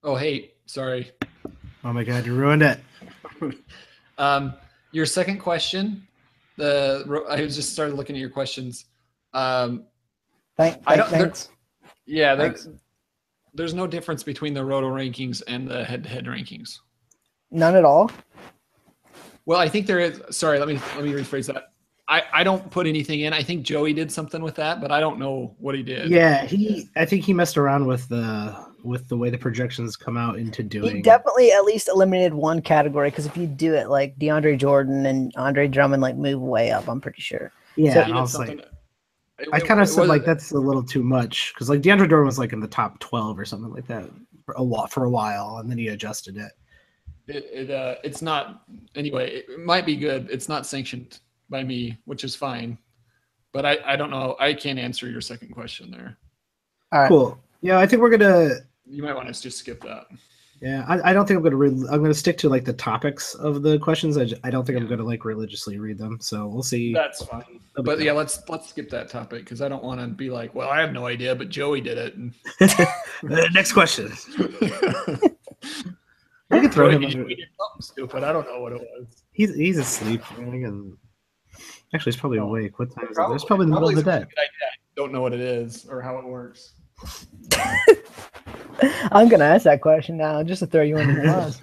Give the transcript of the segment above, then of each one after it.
Oh, hey, sorry. Oh my God, you ruined it. Um, your second question, I just started looking at your questions. Um, I don't there. Thanks. Yeah, Thanks. there's no difference between the roto rankings and the head-to-head rankings. None at all. Well, I think there is. Sorry, let me rephrase that. I don't put anything in. I think Joey did something with that, but I don't know what he did. Yeah, I think he messed around with the way the projections come out into He doing. definitely at least eliminated one category because if you do it like DeAndre Jordan and Andre Drummond like move way up, I'm pretty sure. Yeah, So and he I did was something. like, I kind of It said was like that's a little too much because like DeAndre Jordan was like in the top 12 or something like that for a while, and then he adjusted it. it's not anyway. It might be good. It's not sanctioned by me, which is fine. But I don't know. I can't answer your second question there. All right. Cool. Yeah, I think we're gonna. You might want to just skip that. Yeah, I don't think I'm gonna. I'm gonna stick to like the topics of the questions. I don't think I'm Yeah. gonna like religiously read them. So we'll see. That's fine. That'll be But cool. yeah, let's skip that topic because I don't want to be like, well, I have no idea, but Joey did it. And Next question. We could throw Joey, him he under. did something stupid. I don't know what it was. He's asleep. And actually, he's probably awake. What time is it? It's Probably probably in the middle of the it's a really day. good idea. I don't know what it is or how it works. I'm gonna ask that question now just to throw you under the bus.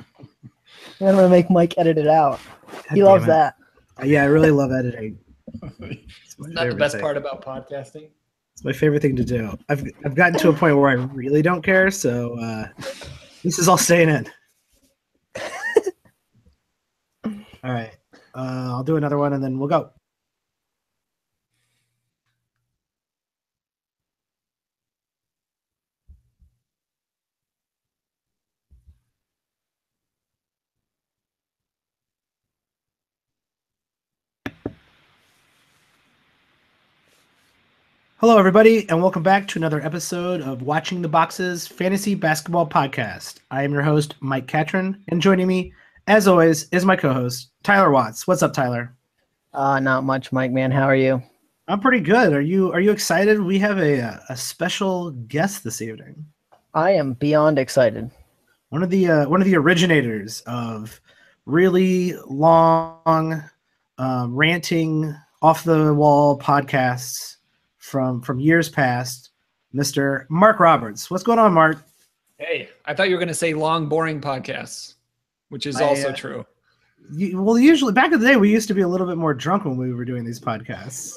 I'm gonna make Mike edit it out. He God loves damn it. that. Yeah, I really love editing. It's my Isn't that the favorite best thing. part about podcasting? It's my favorite thing to do. I've gotten to a point where I really don't care, so this is all staying in. All right, I'll do another one and then we'll go. Hello, everybody, and welcome back to another episode of Watching the Boxes Fantasy Basketball Podcast. I am your host, Mike Catron, and joining me, as always, is my co-host, Tyler Watts. What's up, Tyler? Not much, Mike. Man, how are you? I'm pretty good. Are you excited? We have a special guest this evening. I am beyond excited. One of the originators of really long, ranting, off the wall podcasts from years past, Mr. Mark Roberts. What's going on, Mark? Hey, I thought you were going to say long, boring podcasts, which is also true. Well, usually back in the day, we used to be a little bit more drunk when we were doing these podcasts.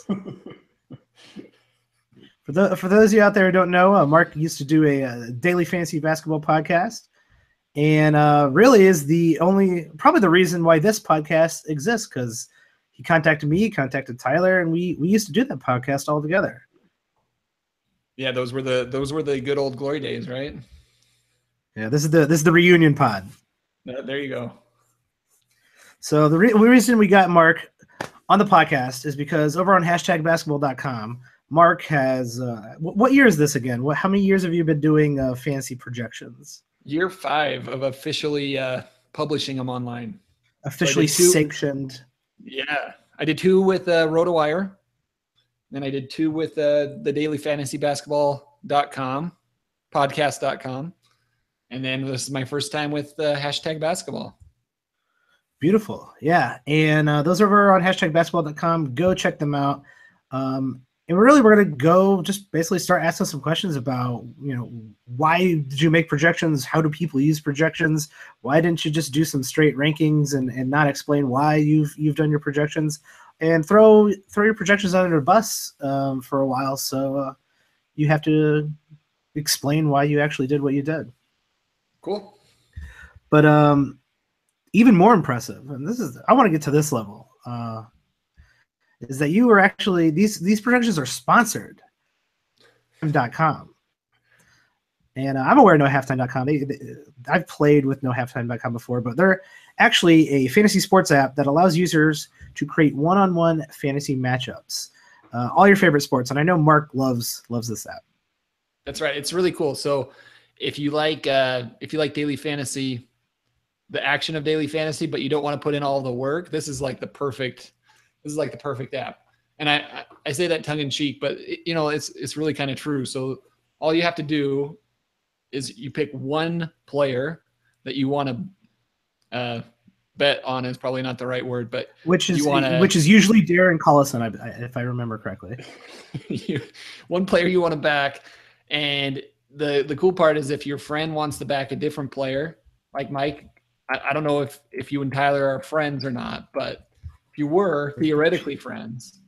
For those of you out there who don't know, Mark used to do a daily fantasy basketball podcast, and really is probably the reason why this podcast exists, because he contacted me, contacted Tyler, and we used to do that podcast all together. Yeah, those were the good old glory days, right? Yeah, this is the reunion pod. There you go. So the reason we got Mark on the podcast is because over on #basketball.com, Mark has what year is this again? How many years have you been doing fantasy projections? Year 5 of officially publishing them online. Officially sanctioned. Yeah, I did 2 with RotoWire. Then I did 2 with the dailyfantasybasketball.com, podcast.com. And then this is my first time with #basketball. Beautiful. Yeah. And those are over on #basketball.com. Go check them out. And we're going to go just basically start asking some questions about, why did you make projections? How do people use projections? Why didn't you just do some straight rankings and not explain why you've done your projections? And throw your projections under the bus for a while. So you have to explain why you actually did what you did. Cool. But even more impressive, and I want to get to this level, is that you were actually these projections are sponsored .com. And I'm aware of NoHalftime.com. I've played with NoHalftime.com before, but they're actually a fantasy sports app that allows users to create one-on-one fantasy matchups, all your favorite sports. And I know Mark loves this app. That's right. It's really cool. So if you like daily fantasy, the action of daily fantasy, but you don't want to put in all the work, this is like the perfect app. And I say that tongue in cheek, but it's really kind of true. So all you have to do is you pick one player that you want to bet on is probably not the right word, but which is usually Darren Collison, if I remember correctly. One player you want to back, and the cool part is if your friend wants to back a different player, like Mike, I don't know if you and Tyler are friends or not, but if you were theoretically friends,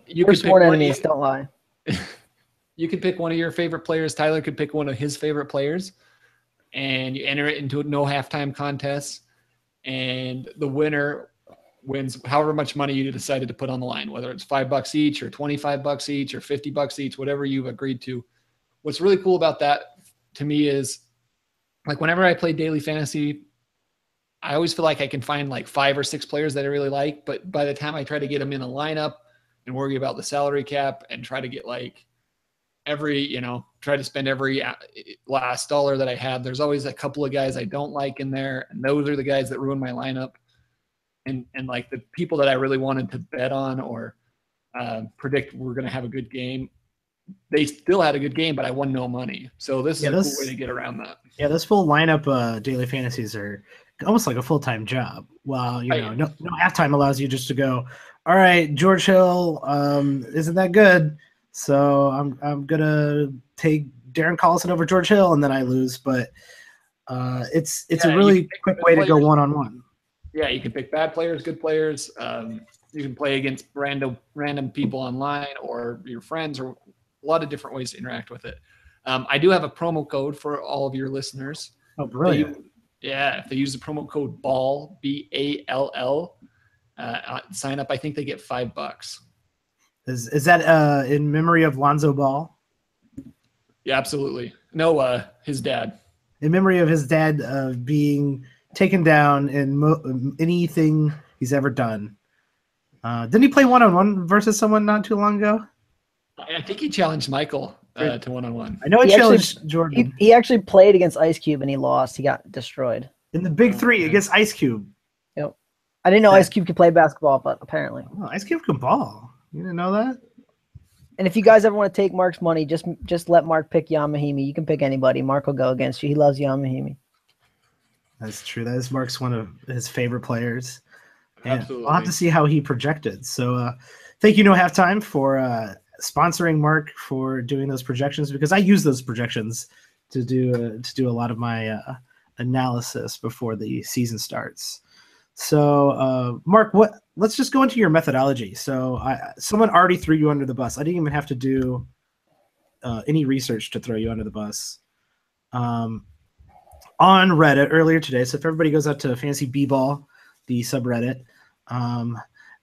you could pick enemies. Don't lie. You could pick one of your favorite players. Tyler could pick one of his favorite players, and you enter it into no halftime contests, and the winner wins however much money you decided to put on the line, whether it's $5 each or $25 each or $50 each, whatever you've agreed to. What's really cool about that to me is, like, whenever I play daily fantasy, I always feel like I can find like 5 or 6 players that I really like, but by the time I try to get them in a lineup and worry about the salary cap and try to get like try to spend every last dollar that I have, there's always a couple of guys I don't like in there, and those are the guys that ruin my lineup. And like the people that I really wanted to bet on or predict we're going to have a good game, they still had a good game, but I won no money. So this is a cool way to get around that. Yeah, those full lineup daily fantasies are almost like a full-time job. Well, no halftime allows you just to go, all right, George Hill isn't that good, so I'm gonna take Darren Collison over George Hill, and then I lose. But it's a really quick way to go one-on-one. Yeah, you can pick bad players, good players. You can play against random people online or your friends, or a lot of different ways to interact with it. I do have a promo code for all of your listeners. Oh, brilliant. If they use the promo code BALL, BALL, sign up, I think they get $5. Is that in memory of Lonzo Ball? Yeah, absolutely. No, his dad. In memory of his dad being taken down in anything he's ever done. Didn't he play one-on-one versus someone not too long ago? I think he challenged Michael to one-on-one. I know he challenged Jordan. He actually played against Ice Cube and he lost. He got destroyed. In the Big Three against Ice Cube. Yep. I didn't know Ice Cube could play basketball, but apparently. Oh, Ice Cube can ball. You didn't know that? And if you guys ever want to take Mark's money, just let Mark pick Yamahimi. You can pick anybody. Mark will go against you. He loves Yamahimi. That's true. That is Mark's one of his favorite players. And absolutely. I'll have to see how he projected. So thank you, No Halftime, for sponsoring Mark for doing those projections, because I use those projections to do a lot of my analysis before the season starts. So Mark, let's just go into your methodology. So someone already threw you under the bus. I didn't even have to do any research to throw you under the bus. On Reddit earlier today, so if everybody goes out to Fantasy B-Ball, the subreddit,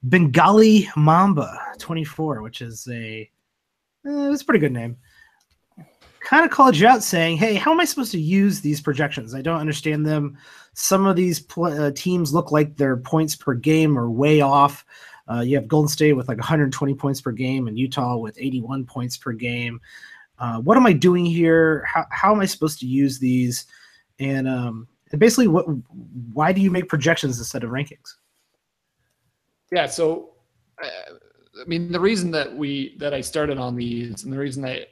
Bengali Mamba 24, which is it's a pretty good name, kind of called you out saying, hey, how am I supposed to use these projections? I don't understand them. Some of these teams look like their points per game are way off. You have Golden State with like 120 points per game and Utah with 81 points per game. What am I doing here? How am I supposed to use these? And basically, why do you make projections instead of rankings? Yeah, so I mean, the reason that I started on these, and the reason I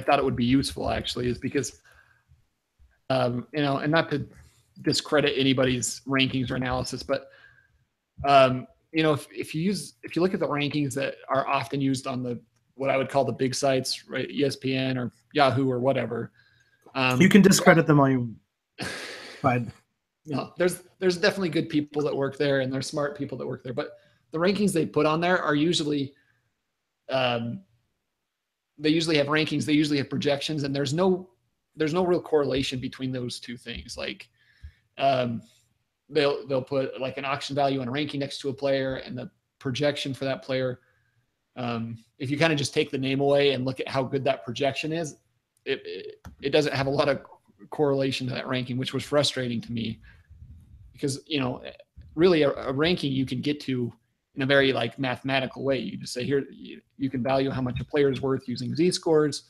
thought it would be useful actually, is because and not to discredit anybody's rankings or analysis, but if you look at the rankings that are often used on what I would call the big sites, right, ESPN or Yahoo or whatever. You can discredit them all you find. No, there's definitely good people that work there, and there's smart people that work there. But the rankings they put on there are usually, they usually have rankings. They usually have projections, and there's no real correlation between those two things. Like, they'll put like an auction value and a ranking next to a player and the projection for that player. If you kind of just take the name away and look at how good that projection is, it doesn't have a lot of correlation to that ranking, which was frustrating to me, because really a ranking you can get to in a very like mathematical way. You just say, here, you can value how much a player is worth using Z-scores.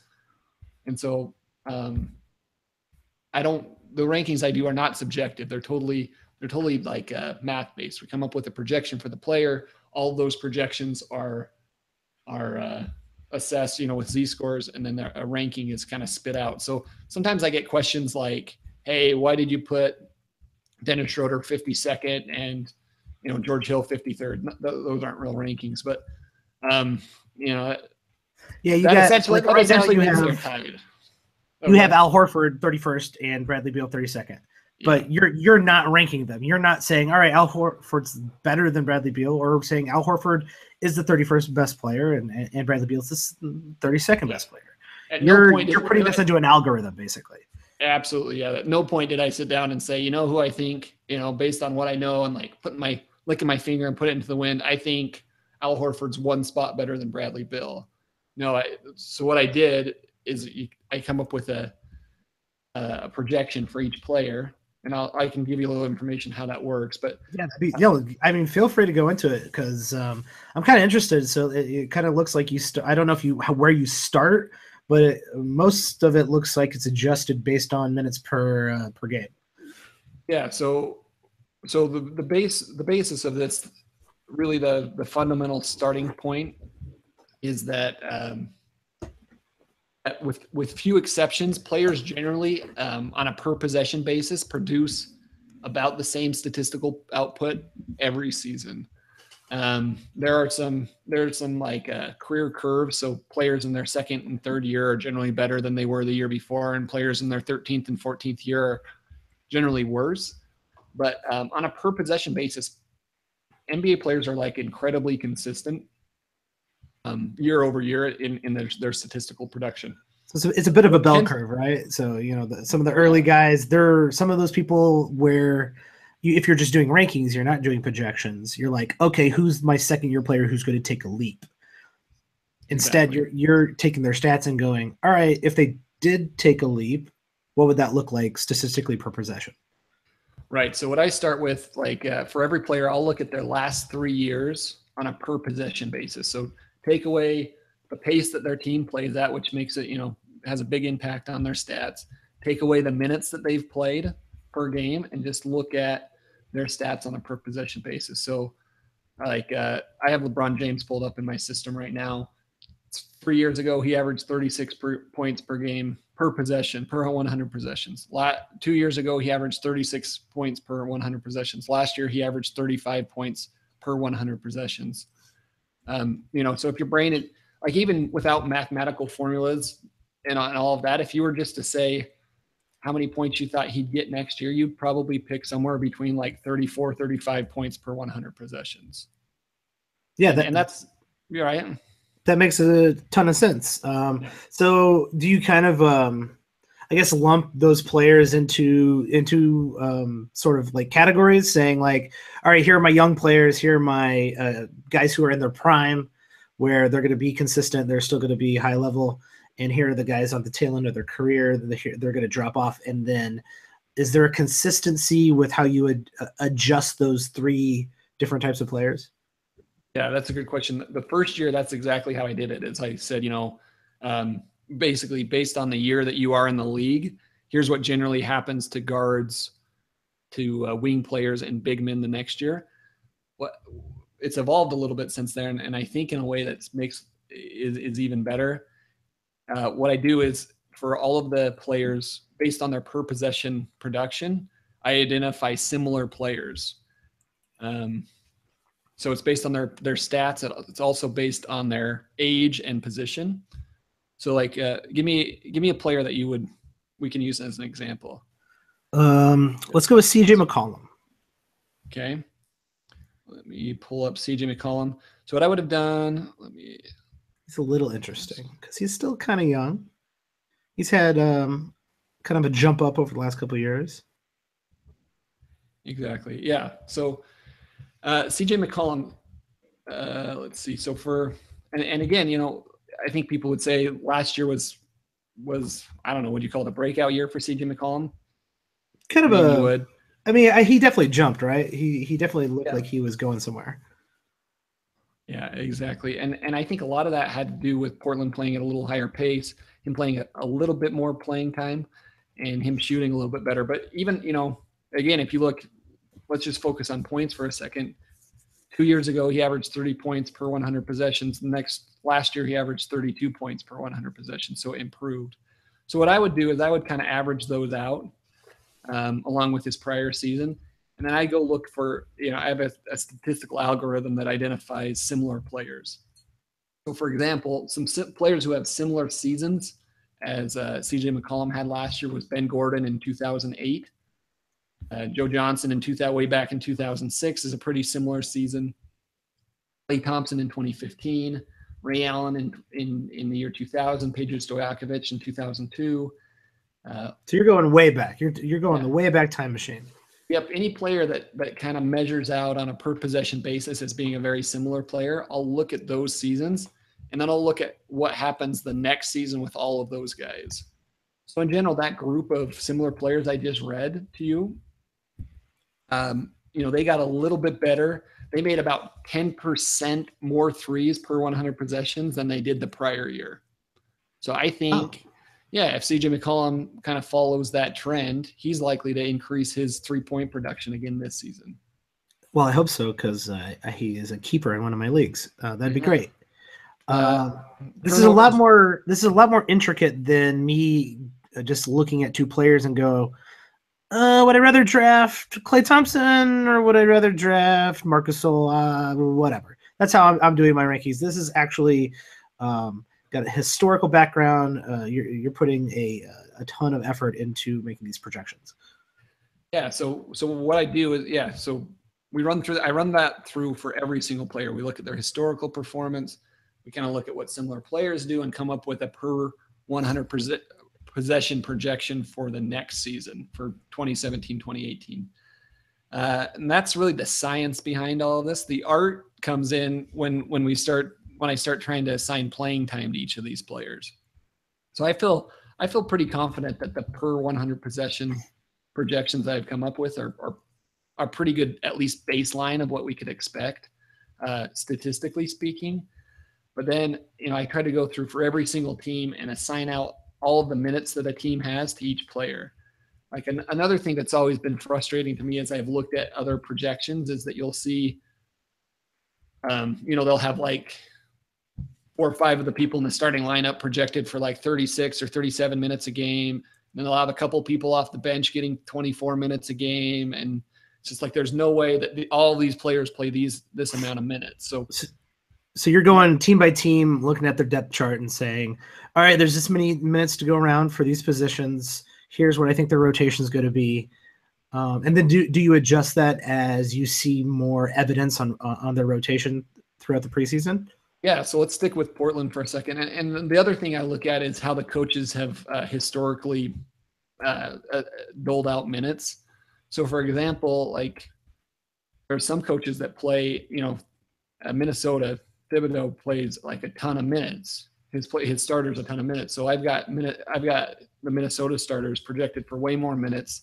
And so the rankings I do are not subjective. They're totally like math based. We come up with a projection for the player. All of those projections are assess, with Z-scores, and then a ranking is kind of spit out. So sometimes I get questions like, hey, why did you put Dennis Schroeder 52nd and, George Hill 53rd? Those aren't real rankings, but, Yeah, you that got essentially, like right now essentially you means have they're tied. you have Al Horford 31st and Bradley Beal 32nd. But you're not ranking them. You're not saying, all right, Al Horford's better than Bradley Beal, or saying Al Horford is the 31st best player and Bradley Beal is the 32nd best player. You're putting this into an algorithm, basically. Absolutely, yeah. At no point did I sit down and say, who I think, based on what I know, and like licking my finger and put it into the wind, I think Al Horford's one spot better than Bradley Beal. No, so what I did is I come up with a projection for each player. And I can give you a little information how that works, but feel free to go into it because I'm kind of interested. So it kind of looks like I don't know where you start, but most of it looks like it's adjusted based on minutes per game. Yeah. So the basis of this, really the fundamental starting point is that with few exceptions, players generally on a per possession basis produce about the same statistical output every season. There are some like career curves. So players in their second and third year are generally better than they were the year before, and players in their 13th and 14th year are generally worse. But on a per possession basis, NBA players are like incredibly consistent year over year in their statistical production. So it's a bit of a bell curve, right? So, some of the early guys, some of those people where if you're just doing rankings, you're not doing projections. You're like, okay, who's my second year player who's going to take a leap? Instead, you're taking their stats and going, all right, if they did take a leap, what would that look like statistically per possession? Right. So what I start with, for every player, I'll look at their last 3 years on a per possession basis. So take away the pace that their team plays at, which makes it, has a big impact on their stats. Take away the minutes that they've played per game and just look at their stats on a per possession basis. So I have LeBron James pulled up in my system right now. 3 years ago, he averaged 36 points per game per possession, per 100 possessions. 2 years ago, he averaged 36 points per 100 possessions. Last year, he averaged 35 points per 100 possessions. So if your brain, even without mathematical formulas and all of that, if you were just to say how many points you thought he'd get next year, you'd probably pick somewhere between 34, 35 points per 100 possessions. Yeah. That's right. That makes a ton of sense. So do you kind of, lump those players into sort of like categories, saying like, all right, here are my young players, here are my guys who are in their prime, where they're going to be consistent, they're still going to be high level, and here are the guys on the tail end of their career, they're going to drop off. And then is there a consistency with how you would adjust those three different types of players? Yeah, that's a good question. The first year, that's exactly how I did it. As I said, basically based on the year that you are in the league, here's what generally happens to guards, to wing players and big men the next year. It's evolved a little bit since then, and I think in a way that is even better. What I do is, for all of the players, based on their per possession production, I identify similar players. So it's based on their stats. It's also based on their age and position. So give me a player that we can use as an example. Let's go with CJ McCollum. Okay. Let me pull up CJ McCollum. So what I would have done, He's a little interesting because he's still kind of young. He's had kind of a jump up over the last couple of years. Exactly. Yeah. So CJ McCollum, let's see. So and again, I think people would say last year was I don't know, would you call it a breakout year for CJ McCollum? Kind of he definitely jumped, right? He definitely looked like he was going somewhere. Yeah, exactly. And I think a lot of that had to do with Portland playing at a little higher pace, him playing a little bit more playing time, and him shooting a little bit better. But even, again, if you look, let's just focus on points for a second. 2 years ago, he averaged 30 points per 100 possessions. Last year, he averaged 32 points per 100 possessions, so it improved. So what I would do is I would kind of average those out along with his prior season. And then I go look for, I have a statistical algorithm that identifies similar players. So, for example, some players who have similar seasons as C.J. McCollum had last year was Ben Gordon in 2008. Joe Johnson way back in 2006 is a pretty similar season. Klay Thompson in 2015. Ray Allen in the year 2000. Peja Stojakovic in 2002. So you're going way back. You're going the way back time machine. Yep. Any player that kind of measures out on a per possession basis as being a very similar player, I'll look at those seasons, and then I'll look at what happens the next season with all of those guys. So in general, that group of similar players I just read to you, they got a little bit better. They made about 10% more threes per 100 possessions than they did the prior year. So I think, if CJ McCollum kind of follows that trend, he's likely to increase his 3-point production again this season. Well, I hope so, because he is a keeper in one of my leagues. That'd be great. This is a lot more intricate than me just looking at two players and go, would I rather draft Klay Thompson or would I rather draft Marc Gasol? Whatever. That's how I'm doing my rankings. This is actually got a historical background. You're putting a ton of effort into making these projections. Yeah. So what I do is, so I run that through for every single player. We look at their historical performance. We kind of look at what similar players do and come up with a per 100 possession projection for the next season for 2017, 2018. And that's really the science behind all of this. The art comes in when I start trying to assign playing time to each of these players. So I feel pretty confident that the per 100 possession projections I've come up with are pretty good, at least baseline of what we could expect, statistically speaking. But then, I try to go through for every single team and assign out all of the minutes that a team has to each player. Like another thing that's always been frustrating to me as I've looked at other projections is that you'll see, they'll have like 4 or 5 of the people in the starting lineup projected for like 36 or 37 minutes a game. And then they'll have a couple people off the bench getting 24 minutes a game. And it's just like, there's no way that all these players play this amount of minutes. So you're going team by team, looking at their depth chart and saying, all right, there's this many minutes to go around for these positions. Here's what I think their rotation is going to be. And then do you adjust that as you see more evidence on their rotation throughout the preseason? Yeah, so let's stick with Portland for a second. And the other thing I look at is how the coaches have historically doled out minutes. So, for example, like there are some coaches that play, Minnesota, Thibodeau plays like a ton of minutes. His starters a ton of minutes. So I've got the Minnesota starters projected for way more minutes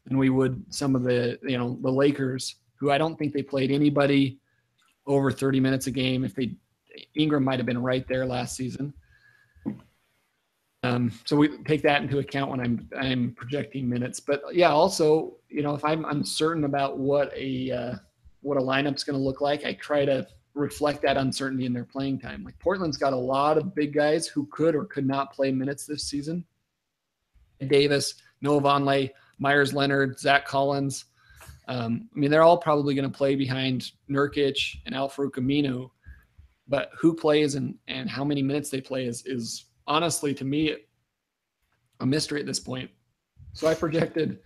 than we would some of the the Lakers, who I don't think they played anybody over 30 minutes a game. Ingram might have been right there last season. So we take that into account when I'm projecting minutes. But yeah, also if I'm uncertain about what a lineup's going to look like, I try to reflect that uncertainty in their playing time. Like Portland's got a lot of big guys who could or could not play minutes this season. Davis, Noah Vonleh, Myers Leonard, Zach Collins. They're all probably going to play behind Nurkic and Al-Farouq Aminu, but who plays and how many minutes they play is honestly, to me, a mystery at this point. So I projected,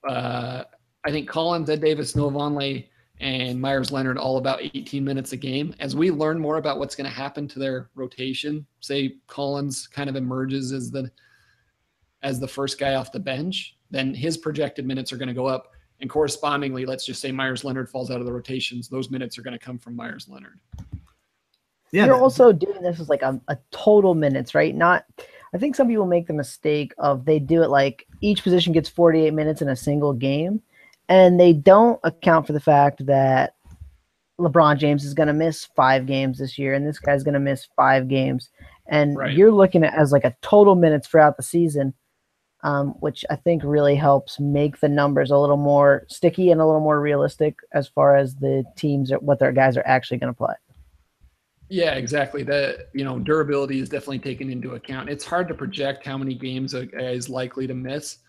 I think Collins, Ed Davis, Noah Vonleh, and Myers Leonard all about 18 minutes a game. As we learn more about what's going to happen to their rotation, say Collins kind of emerges as the first guy off the bench, then his projected minutes are going to go up. And correspondingly, let's just say Myers Leonard falls out of the rotations. Those minutes are going to come from Myers Leonard. Yeah, you're also doing this as like a total minutes, right? I think some people make the mistake of they do it like each position gets 48 minutes in a single game. And they don't account for the fact that LeBron James is going to miss 5 games this year, and this guy's going to miss 5 games. And You're looking at as like a total minutes throughout the season. which I think really helps make the numbers a little more sticky and a little more realistic as far as the teams, what their guys are actually going to play. Yeah, exactly. That, durability is definitely taken into account. It's hard to project how many games a guy is likely to miss,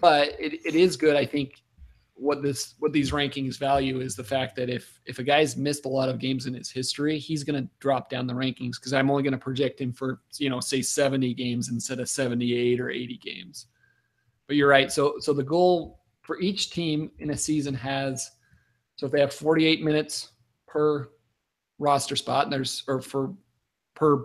but it is good. I think what these rankings value is the fact that if a guy's missed a lot of games in his history, he's going to drop down the rankings because I'm only going to project him for, say 70 games instead of 78 or 80 games. But you're right. So the goal for each team in a season so if they have 48 minutes per roster spot, and per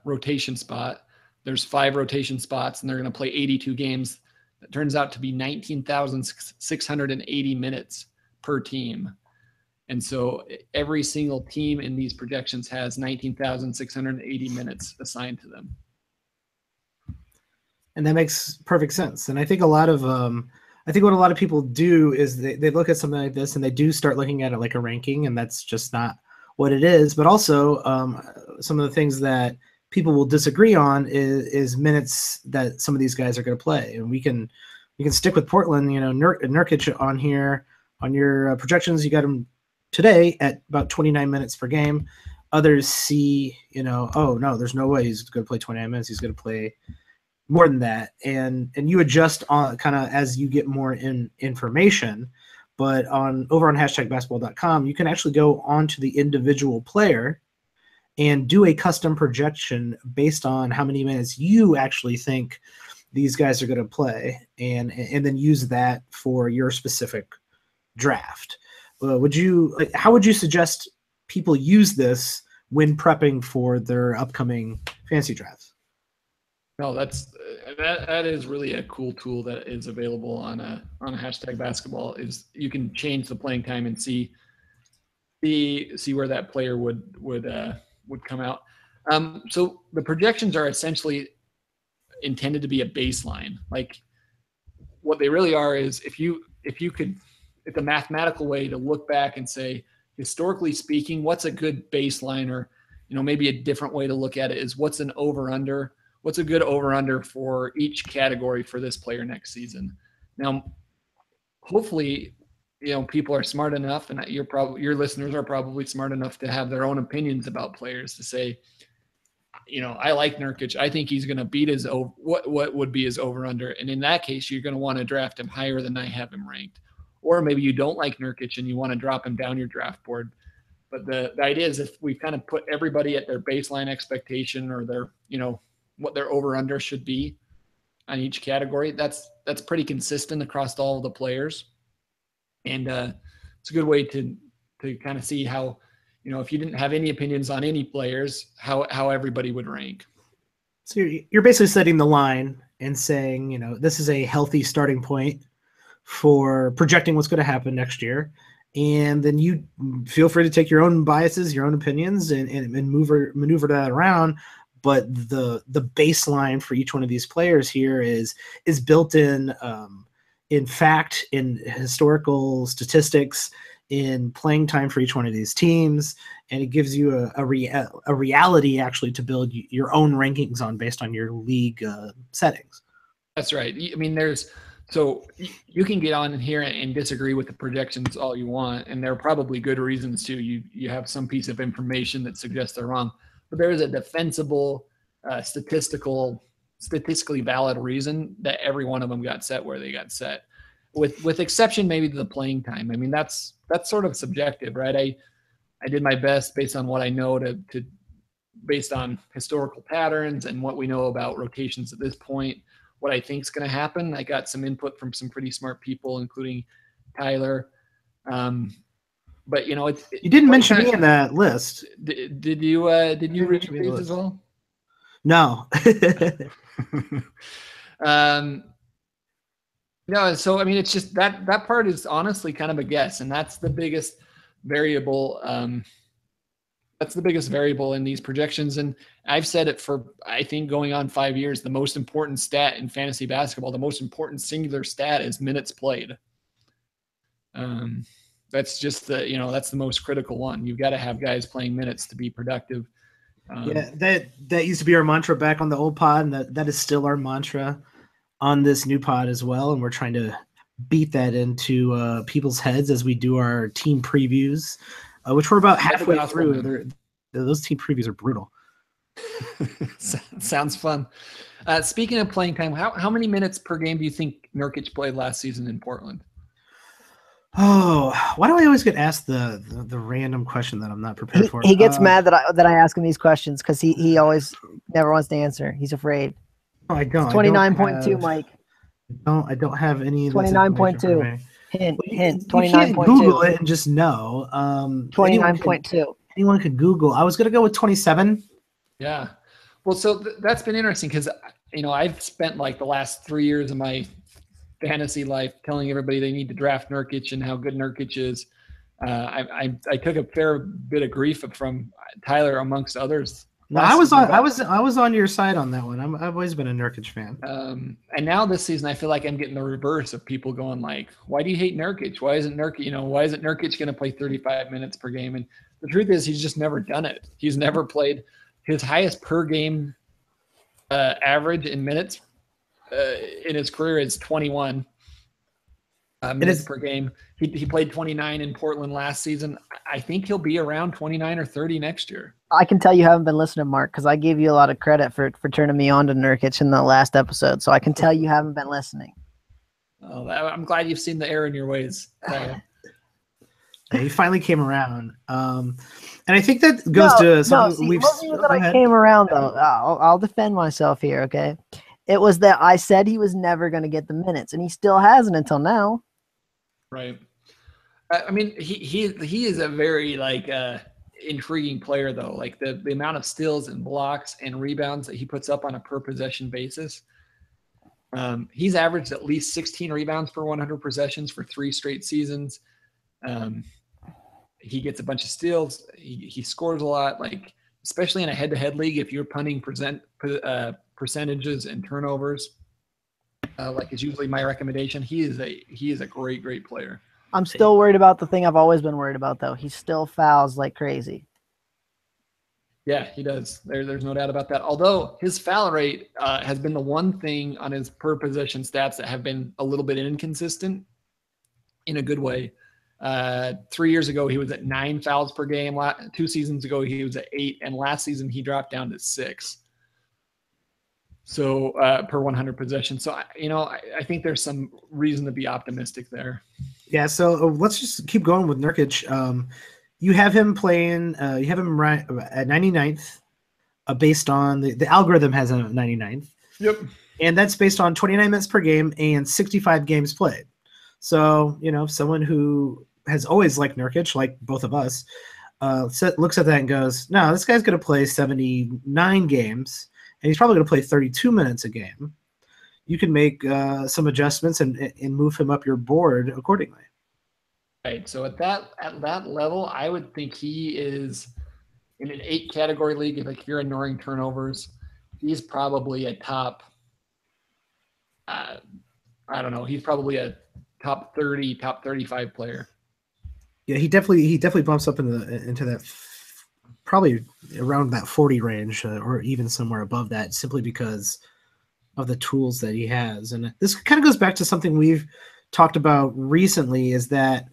rotation spot, there's 5 rotation spots, and they're going to play 82 games. That turns out to be 19,680 minutes per team. And so every single team in these projections has 19,680 minutes assigned to them. And that makes perfect sense. And I think what a lot of people do is they look at something like this and they do start looking at it like a ranking, and that's just not what it is. But also some of the things that people will disagree on is minutes that some of these guys are going to play. And we can stick with Portland, Nurkic on here on your projections. You got him today at about 29 minutes per game. Others see, oh no, there's no way he's going to play 29 minutes. He's going to play more than that. And you adjust on kind of as you get more information. But over on #basketball.com, you can actually go onto the individual player and do a custom projection based on how many minutes you actually think these guys are going to play, and then use that for your specific draft. How would you suggest people use this when prepping for their upcoming fantasy drafts? No, that is really a cool tool that is available on #basketball. Is you can change the playing time and see where that player would come out. So the projections are essentially intended to be a baseline. Like what they really are is it's a mathematical way to look back and say, historically speaking, what's a good baseline, or maybe a different way to look at it is what's a good over-under for each category for this player next season. Now, hopefully, people are smart enough, and your listeners are probably smart enough to have their own opinions about players to say, I like Nurkic. I think he's going to beat what would be his over-under. And in that case, you're going to want to draft him higher than I have him ranked. Or maybe you don't like Nurkic and you want to drop him down your draft board. But the idea is if we kind of put everybody at their baseline expectation or their, what their over-under should be on each category, that's pretty consistent across all of the players. And it's a good way to kind of see how, if you didn't have any opinions on any players, how everybody would rank. So you're basically setting the line and saying, this is a healthy starting point for projecting what's going to happen next year. And then you feel free to take your own biases, your own opinions, and maneuver that around. But the baseline for each one of these players here is built in fact, in historical statistics, in playing time for each one of these teams, and it gives you a reality actually to build your own rankings on based on your league settings. That's right. I mean, so you can get on in here and disagree with the projections all you want, and there are probably good reasons to. You have some piece of information that suggests they're wrong, but there is a defensible, statistically valid reason that every one of them got set where they got set, with exception maybe to the playing time. I mean, that's sort of subjective, right? I did my best based on what I know to based on historical patterns and what we know about rotations at this point, what I think is going to happen. I got some input from some pretty smart people, including Tyler. But you didn't mention me in that list. Did you read these as well? No. No. So I mean, it's just that part is honestly kind of a guess, and that's the biggest variable. That's the biggest variable in these projections. And I've said it for, I think, going on 5 years, the most important stat in fantasy basketball, the most important singular stat is minutes played. That's just that's the most critical one. You've got to have guys playing minutes to be productive. Yeah, that used to be our mantra back on the old pod, and that is still our mantra. on this new pod as well, and we're trying to beat that into people's heads as we do our team previews, which we're about halfway through. Those team previews are brutal. Sounds fun. Speaking of playing time, how many minutes per game do you think Nurkic played last season in Portland? Oh, why do I always get asked the random question that I'm not prepared for? He gets mad that I ask him these questions because he always never wants to answer. He's afraid. No, I don't. 29.2, Mike. I don't have any. 29.2. Hint. 29.2. You can't Google it and just know. 29.2. Anyone could Google. I was gonna go with 27. Yeah. Well, so that's been interesting because I've spent like the last 3 years of my fantasy life telling everybody they need to draft Nurkic and how good Nurkic is. I took a fair bit of grief from Tyler amongst others. No, I was on your side on that one. I've always been a Nurkic fan. And now this season, I feel like I'm getting the reverse of people going like, "Why do you hate Nurkic? Why isn't Nurkic going to play 35 minutes per game?" And the truth is, he's just never done it. He's never played. His highest per game average in minutes in his career is 21 minutes per game. He played 29 in Portland last season. I think he'll be around 29 or 30 next year. I can tell you haven't been listening, Mark, because I gave you a lot of credit for turning me on to Nurkic in the last episode. So I can tell you haven't been listening. Oh, I'm glad you've seen the error in your ways. He finally came around. And I think that goes to something we've seen. I came around, though. I'll defend myself here, okay? It was that I said he was never going to get the minutes, and he still hasn't until now. Right. I mean, he is a very intriguing player, though. Like the amount of steals and blocks and rebounds that he puts up on a per possession basis. He's averaged at least 16 rebounds per 100 possessions for 3 straight seasons. He gets a bunch of steals. He scores a lot, especially in a head-to-head league. If you're punting percentages and turnovers, is usually my recommendation. He is a great player. I'm still worried about the thing I've always been worried about, though. He still fouls like crazy. Yeah, he does. There's no doubt about that. Although his foul rate has been the one thing on his per possession stats that have been a little bit inconsistent in a good way. 3 years ago, he was at 9 fouls per game. 2 seasons ago, he was at 8. And last season, he dropped down to 6. So per 100 possessions. So, I think there's some reason to be optimistic there. Yeah, so let's just keep going with Nurkic. You have him playing, you have him right at 99th based on the algorithm has him at 99th. Yep. And that's based on 29 minutes per game and 65 games played. So, someone who has always liked Nurkic, like both of us, looks at that and goes, no, this guy's going to play 79 games, and he's probably going to play 32 minutes a game. You can make some adjustments and move him up your board accordingly. Right. So at that level, I would think he is in an 8 category league. If you're ignoring turnovers, he's probably a top. I don't know. He's probably a top 30, top 35 player. Yeah, he definitely bumps up into that probably around that 40 range or even somewhere above that, simply because of the tools that he has. And this kind of goes back to something we've talked about recently, is that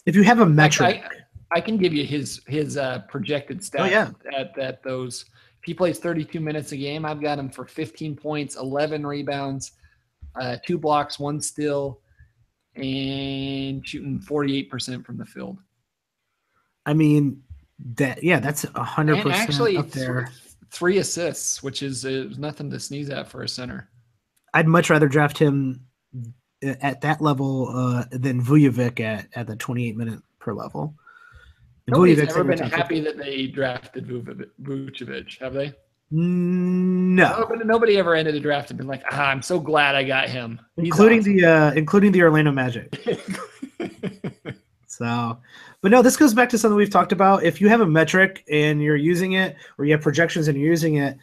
if you have a metric, I can give you his projected stats. Oh, yeah. at those. If he plays 32 minutes a game, I've got him for 15 points, 11 rebounds, 2 blocks, 1 steal, and shooting 48% from the field. I mean, that's 100% actually up there. 3 assists, which is nothing to sneeze at for a center. I'd much rather draft him at that level than Vujovic at the 28 minute per level. Nobody's ever been happy that they drafted Vujovic, have they? No. Nobody ever ended a draft and been like, I'm so glad I got him. Including the Orlando Magic. So, but no, this goes back to something we've talked about. If you have a metric and you're using it, or you have projections and you're using it,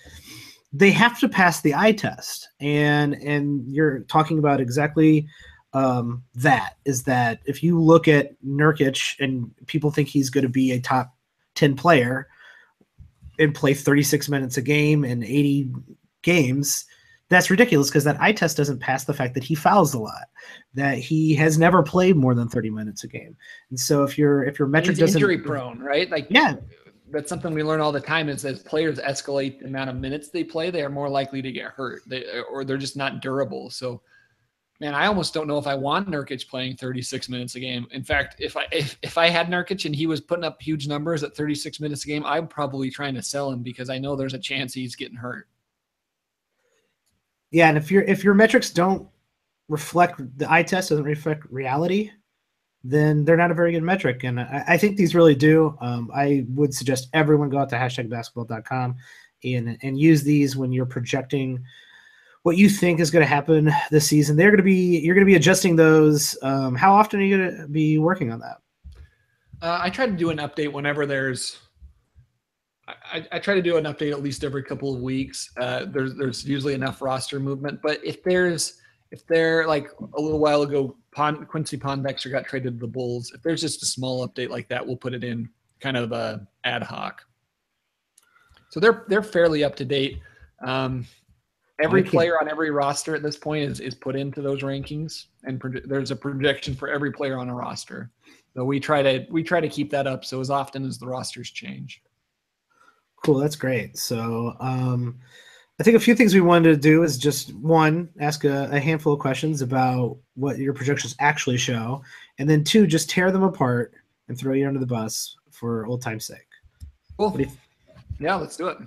they have to pass the eye test. And you're talking about exactly that if you look at Nurkic and people think he's going to be a top 10 player and play 36 minutes a game and 80 games, that's ridiculous because that eye test doesn't pass the fact that he fouls a lot, that he has never played more than 30 minutes a game. And so if your metric he's doesn't, injury prone, right? Like, yeah, that's something we learn all the time is as players escalate the amount of minutes they play, they are more likely to get hurt, or they're just not durable. So, man, I almost don't know if I want Nurkic playing 36 minutes a game. In fact, if I had Nurkic and he was putting up huge numbers at 36 minutes a game, I'm probably trying to sell him because I know there's a chance he's getting hurt. Yeah, and if your metrics don't reflect, the eye test doesn't reflect reality, then they're not a very good metric. And I think these really do. I would suggest everyone go out to #basketball.com and use these when you're projecting what you think is going to happen this season. You're going to be adjusting those. How often are you going to be working on that? I try to do an update whenever there's. I try to do an update at least every couple of weeks. There's usually enough roster movement, but if they're like a little while ago, Quincy Pondexter got traded to the Bulls. If there's just a small update like that, we'll put it in kind of ad hoc. So they're fairly up to date. Every player on every roster at this point is put into those rankings, and there's a projection for every player on a roster. So we try to keep that up. So as often as the rosters change. Cool, that's great. So I think a few things we wanted to do is just, one, ask a handful of questions about what your projections actually show, and then two, just tear them apart and throw you under the bus for old time's sake. Cool. Yeah, let's do it.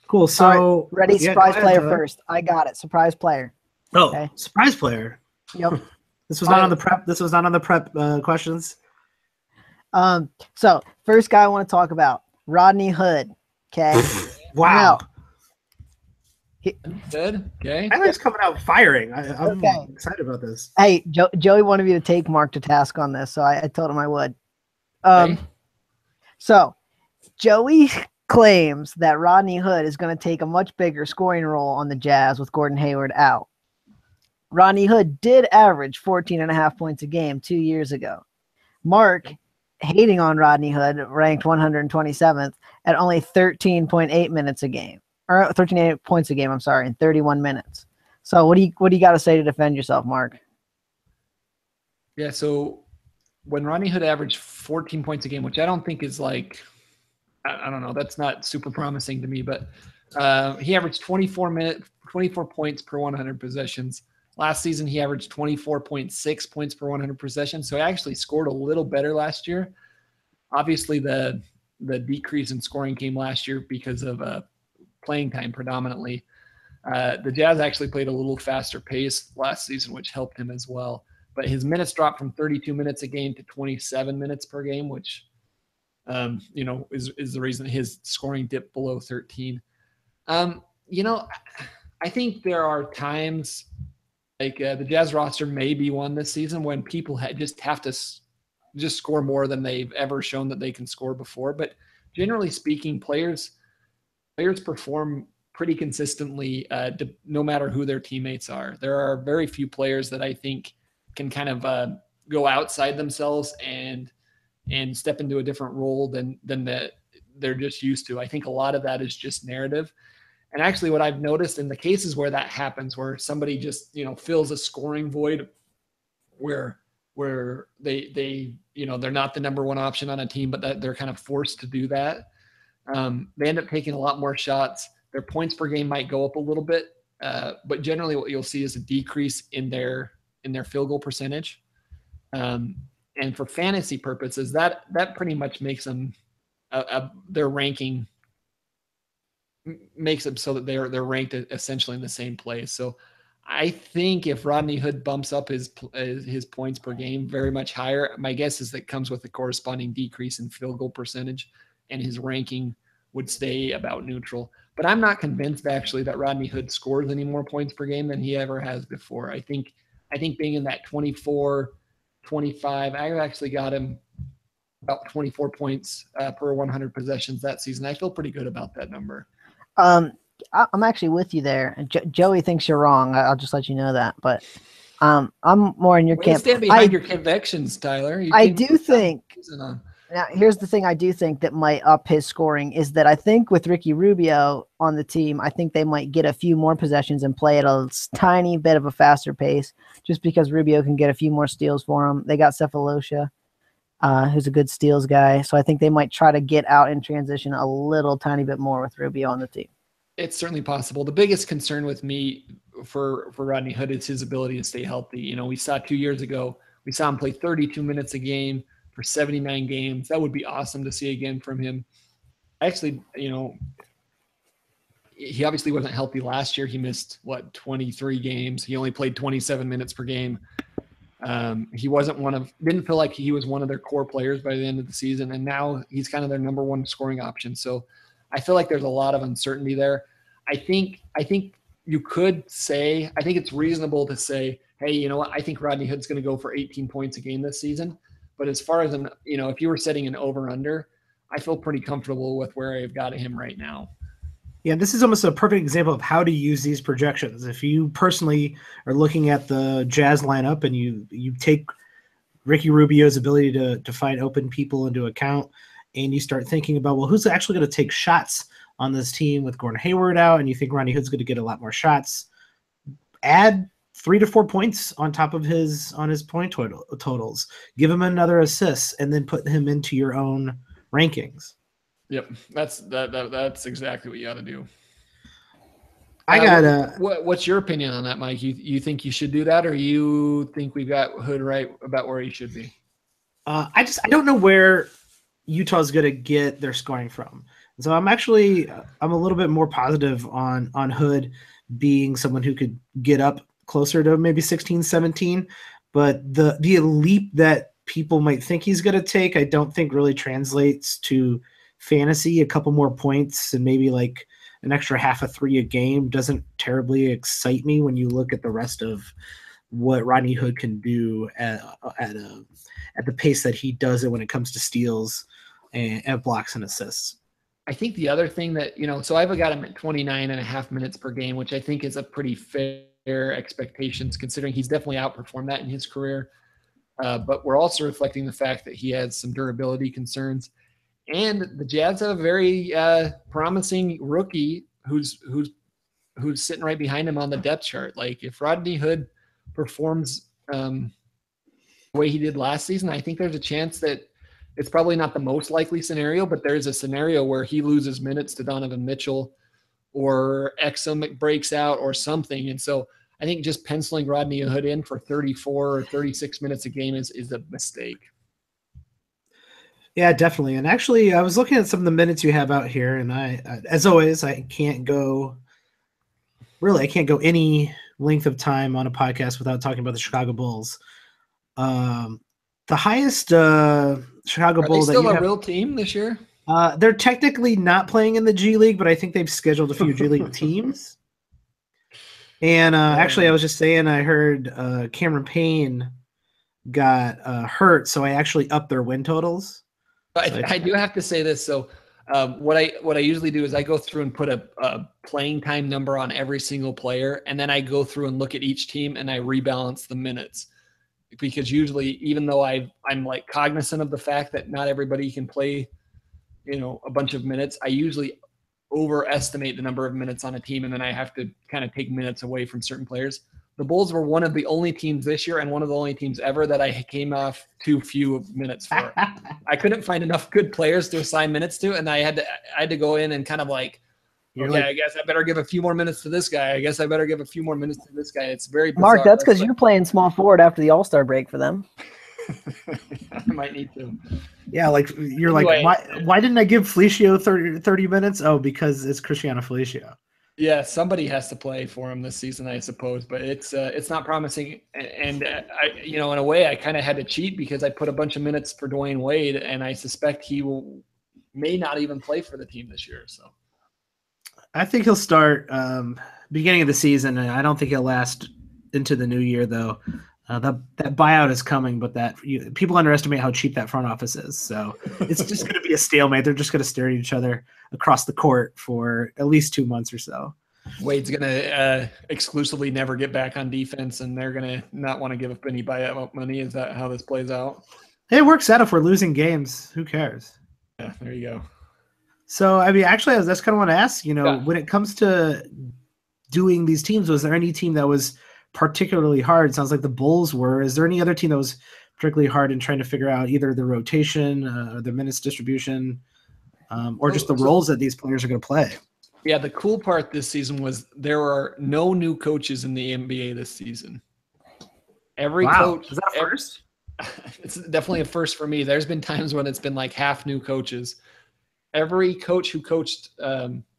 Cool. So right, ready, surprise player first. I got it. Surprise player. Oh, okay. Surprise player. Yep. This was not on the prep. This was not on the prep questions. So first guy I want to talk about, Rodney Hood. Okay. Wow. Good. Okay. I think it's coming out firing. I'm excited about this. Hey, Joey wanted me to take Mark to task on this, so I told him I would. So Joey claims that Rodney Hood is going to take a much bigger scoring role on the Jazz with Gordon Hayward out. Rodney Hood did average 14.5 points a game 2 years ago. Mark, hating on Rodney Hood, ranked 127th at only 13.8 minutes a game, or 13.8 points a game. I'm sorry, in 31 minutes. So what do you got to say to defend yourself, Mark? Yeah. So when Rodney Hood averaged 14 points a game, which I don't think is like, I don't know, that's not super promising to me, but he averaged 24 points per 100 possessions. Last season, he averaged 24.6 points per 100 possessions. So he actually scored a little better last year. Obviously, the decrease in scoring came last year because of playing time predominantly. The Jazz actually played a little faster pace last season, which helped him as well. But his minutes dropped from 32 minutes a game to 27 minutes per game, which is the reason his scoring dipped below 13. I think there are times like the Jazz roster may be one this season when people just have to just score more than they've ever shown that they can score before. But generally speaking, players perform pretty consistently no matter who their teammates are. There are very few players that I think can kind of go outside themselves and step into a different role than they're just used to. I think a lot of that is just narrative. And actually what I've noticed in the cases where that happens, where somebody just, fills a scoring void where they they're not the number one option on a team, but that they're kind of forced to do that. They end up taking a lot more shots. Their points per game might go up a little bit. But generally what you'll see is a decrease in their field goal percentage. And for fantasy purposes, that pretty much makes them their ranking makes them so that they're ranked essentially in the same place. So I think if Rodney Hood bumps up his points per game very much higher, my guess is that comes with a corresponding decrease in field goal percentage, and his ranking would stay about neutral. But I'm not convinced actually that Rodney Hood scores any more points per game than he ever has before. I think being in that 24, 25, I actually got him about 24 points per 100 possessions that season. I feel pretty good about that number. I'm actually with you there. Joey thinks you're wrong. I'll just let you know that. But I'm more in your camp. Stand behind your convictions, Tyler. I do think Now, here's the thing I do think that might up his scoring is that I think with Ricky Rubio on the team, I think they might get a few more possessions and play at a tiny bit of a faster pace just because Rubio can get a few more steals for him. They got Cephalosha, who's a good steals guy. So I think they might try to get out in transition a little tiny bit more with Rubio on the team. It's certainly possible. The biggest concern with me for Rodney Hood is his ability to stay healthy. You know, we saw 2 years ago, we saw him play 32 minutes a game for 79 games. That would be awesome to see again from him. Actually, you know, he obviously wasn't healthy last year. He missed 23 games. He only played 27 minutes per game. He didn't feel like he was one of their core players by the end of the season. And now he's kind of their number one scoring option. So I feel like there's a lot of uncertainty there. I think you could say, I think it's reasonable to say, hey, you know what? I think Rodney Hood's going to go for 18 points a game this season. But as far as if you were setting an over/under, I feel pretty comfortable with where I've got him right now. Yeah, this is almost a perfect example of how to use these projections. If you personally are looking at the Jazz lineup and you take Ricky Rubio's ability to find open people into account, and you start thinking about, well, who's actually going to take shots on this team with Gordon Hayward out, and you think Rodney Hood's going to get a lot more shots, add 3 to 4 points on top of his point totals. Give him another assist, and then put him into your own rankings. Yep, that's exactly what you got to do. What's your opinion on that, Mike? You think you should do that, or you think we've got Hood right about where he should be? I don't know where Utah's going to get their scoring from. So I'm a little bit more positive on Hood being someone who could get up closer to maybe 16, 17. But the leap that people might think he's going to take, I don't think really translates to fantasy. A couple more points and maybe like an extra half a 3 a game doesn't terribly excite me when you look at the rest of what Rodney Hood can do at the pace that he does it when it comes to steals and blocks and assists. I think the other thing that, so I've got him at 29.5 minutes per game, which I think is a pretty fair expectations considering he's definitely outperformed that in his career. But we're also reflecting the fact that he has some durability concerns. And the Jazz have a very promising rookie who's sitting right behind him on the depth chart. Like if Rodney Hood performs the way he did last season, I think there's a chance that it's probably not the most likely scenario, but there's a scenario where he loses minutes to Donovan Mitchell or Exum breaks out or something. And so I think just penciling Rodney Hood in for 34 or 36 minutes a game is a mistake. Yeah, definitely. And actually, I was looking at some of the minutes you have out here, and I as always, I can't go any length of time on a podcast without talking about the Chicago Bulls. The highest Chicago Bulls. Are they still a real team this year? They're technically not playing in the G League, but I think they've scheduled a few G League teams. And actually, I was just saying, I heard Cameron Payne got hurt, so I actually upped their win totals. I do have to say this. So what I usually do is I go through and put a playing time number on every single player, and then I go through and look at each team and I rebalance the minutes. Because usually, even though I'm like cognizant of the fact that not everybody can play, a bunch of minutes, I usually overestimate the number of minutes on a team, and then I have to kind of take minutes away from certain players. The Bulls were one of the only teams this year and one of the only teams ever that I came off too few minutes for. I couldn't find enough good players to assign minutes to, and I had to go in and kind of like, I guess I better give a few more minutes to this guy. I guess I better give a few more minutes to this guy. It's very bizarre. Mark, that's because you're playing small forward after the All-Star break for them. I might need to. Yeah, like you're anyway, like, why didn't I give Felicio 30 minutes? Oh, because it's Cristiano Felicio. Yeah, somebody has to play for him this season, I suppose, but it's not promising. And I, in a way, I kind of had to cheat because I put a bunch of minutes for Dwayne Wade, and I suspect he may not even play for the team this year. So I think he'll start beginning of the season, and I don't think he'll last into the new year, though. That buyout is coming, but people underestimate how cheap that front office is. So it's just going to be a stalemate. They're just going to stare at each other across the court for at least 2 months or so. Wade's going to exclusively never get back on defense, and they're going to not want to give up any buyout money. Is that how this plays out? It works out if we're losing games. Who cares? Yeah, there you go. So, I mean, actually, that's kind of want to ask, when it comes to doing these teams, was there any team that was particularly hard? It sounds like the Bulls were. Is there any other team that was particularly hard in trying to figure out either the rotation, the minutes distribution, or just the roles that these players are going to play? Yeah, the cool part this season was there are no new coaches in the NBA this season. Every coach. Is that a first? It's definitely a first for me. There's been times when it's been like half new coaches. Every coach who coached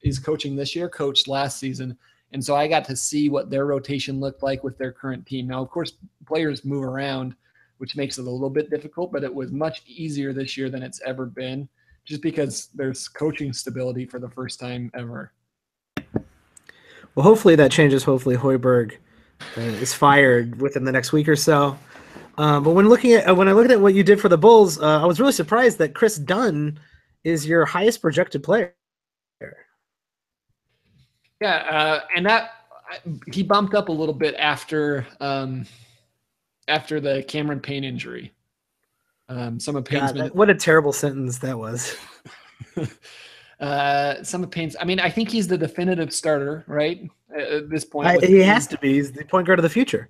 is coaching this year coached last season. And so I got to see what their rotation looked like with their current team. Now, of course, players move around, which makes it a little bit difficult, but it was much easier this year than it's ever been, just because there's coaching stability for the first time ever. Well, hopefully that changes. Hopefully Hoiberg is fired within the next week or so. But when I looked at what you did for the Bulls, I was really surprised that Chris Dunn is your highest projected player. Yeah, and that he bumped up a little bit after the Cameron Payne injury. Some of Payne's what a terrible sentence that was. Some of Payne's. I mean, I think he's the definitive starter, right? At this point, he has to be. He's the point guard of the future.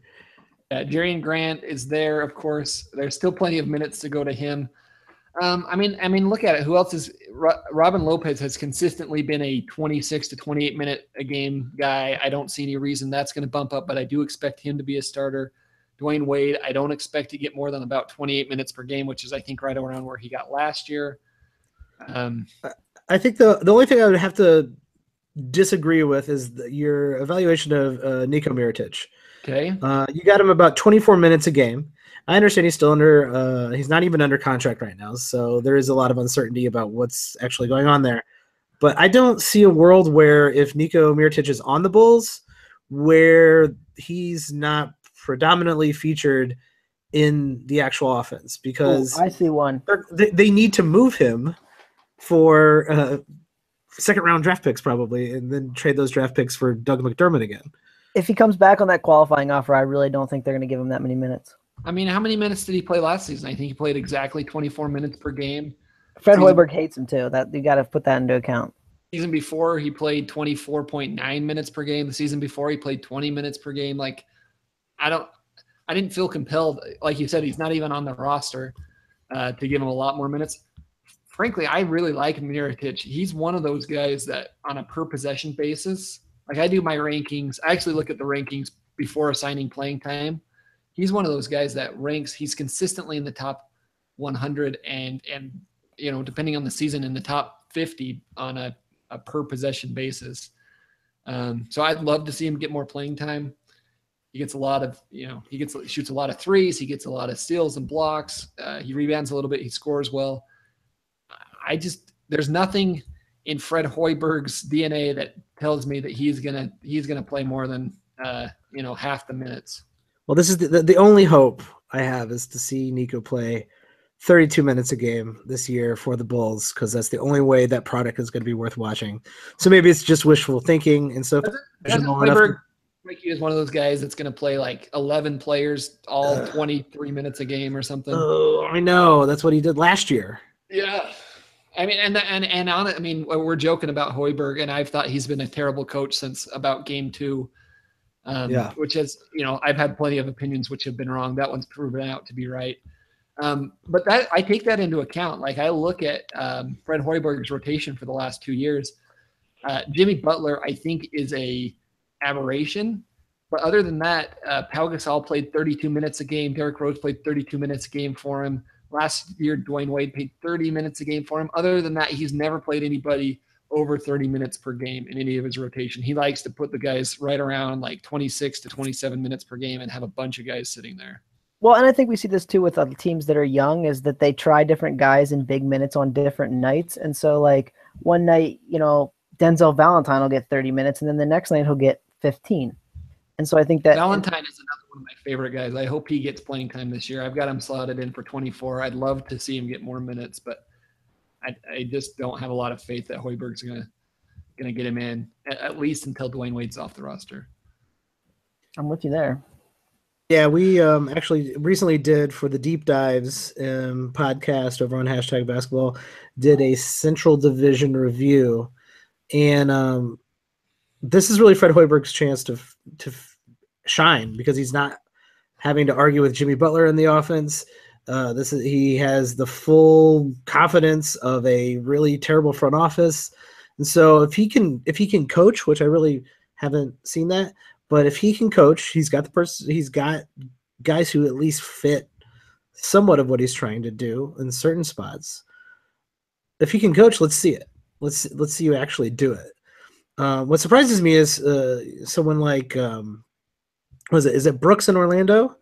Jerian Grant is there, of course. There's still plenty of minutes to go to him. I mean, look at it. Who else is? Robin Lopez has consistently been a 26 to 28 minute a game guy. I don't see any reason that's going to bump up, but I do expect him to be a starter. Dwayne Wade, I don't expect to get more than about 28 minutes per game, which is, I think, right around where he got last year. I think the only thing I would have to disagree with is your evaluation of Nico Mirotic. Okay. You got him about 24 minutes a game. I understand he's still he's not even under contract right now, so there is a lot of uncertainty about what's actually going on there. But I don't see a world where if Nico Mirotic is on the Bulls, where he's not predominantly featured in the actual offense, because I see one. They need to move him for second round draft picks probably, and then trade those draft picks for Doug McDermott again. If he comes back on that qualifying offer, I really don't think they're going to give him that many minutes. I mean, how many minutes did he play last season? I think he played exactly 24 minutes per game. Fred Hoiberg hates him too. That you got to put that into account. Season before, he played 24.9 minutes per game. The season before, he played 20 minutes per game. Like, I didn't feel compelled. Like you said, he's not even on the roster to give him a lot more minutes. Frankly, I really like Mirotic. He's one of those guys that on a per possession basis, like I do my rankings. I actually look at the rankings before assigning playing time. He's one of those guys that ranks. He's consistently in the top 100 and depending on the season, in the top 50 on a per possession basis. So I'd love to see him get more playing time. He gets a lot of, shoots a lot of threes. He gets a lot of steals and blocks. He rebounds a little bit. He scores well. There's nothing in Fred Hoiberg's DNA that tells me that he's gonna play more than half the minutes. Well, this is the only hope I have is to see Nico play 32 minutes a game this year for the Bulls, because that's the only way that product is going to be worth watching. So maybe it's just wishful thinking and so. Doesn't Hoiberg like he is one of those guys that's going to play like 11 players all 23 minutes a game or something? Oh, I know. That's what he did last year. Yeah. I mean, and on it, I mean, we're joking about Hoiberg, and I've thought he's been a terrible coach since about game 2. Which has, I've had plenty of opinions which have been wrong. That one's proven out to be right. But that I take that into account. Like I look at Fred Hoiberg's rotation for the last 2 years. Jimmy Butler, I think, is a aberration. But other than that, Pau Gasol played 32 minutes a game. Derrick Rose played 32 minutes a game for him. Last year, Dwayne Wade played 30 minutes a game for him. Other than that, he's never played anybody over 30 minutes per game in any of his rotation. He likes to put the guys right around like 26 to 27 minutes per game and have a bunch of guys sitting there. Well, and I think we see this too with other teams that are young, is that they try different guys in big minutes on different nights. And so like one night, Denzel Valentine will get 30 minutes and then the next night he'll get 15. And so I think that Valentine is another one of my favorite guys. I hope he gets playing time this year. I've got him slotted in for 24. I'd love to see him get more minutes, but I just don't have a lot of faith that Hoiberg's gonna get him in, at least until Dwayne Wade's off the roster. I'm with you there. Yeah, we actually recently did for the deep dives podcast over on hashtag basketball, did a Central Division review, and this is really Fred Hoiberg's chance to shine because he's not having to argue with Jimmy Butler in the offense. He has the full confidence of a really terrible front office, and so if he can coach, which I really haven't seen that, but if he can coach, he's got guys who at least fit somewhat of what he's trying to do in certain spots. If he can coach, let's see it. Let's see you actually do it. What surprises me is someone like is it Brooks in Orlando?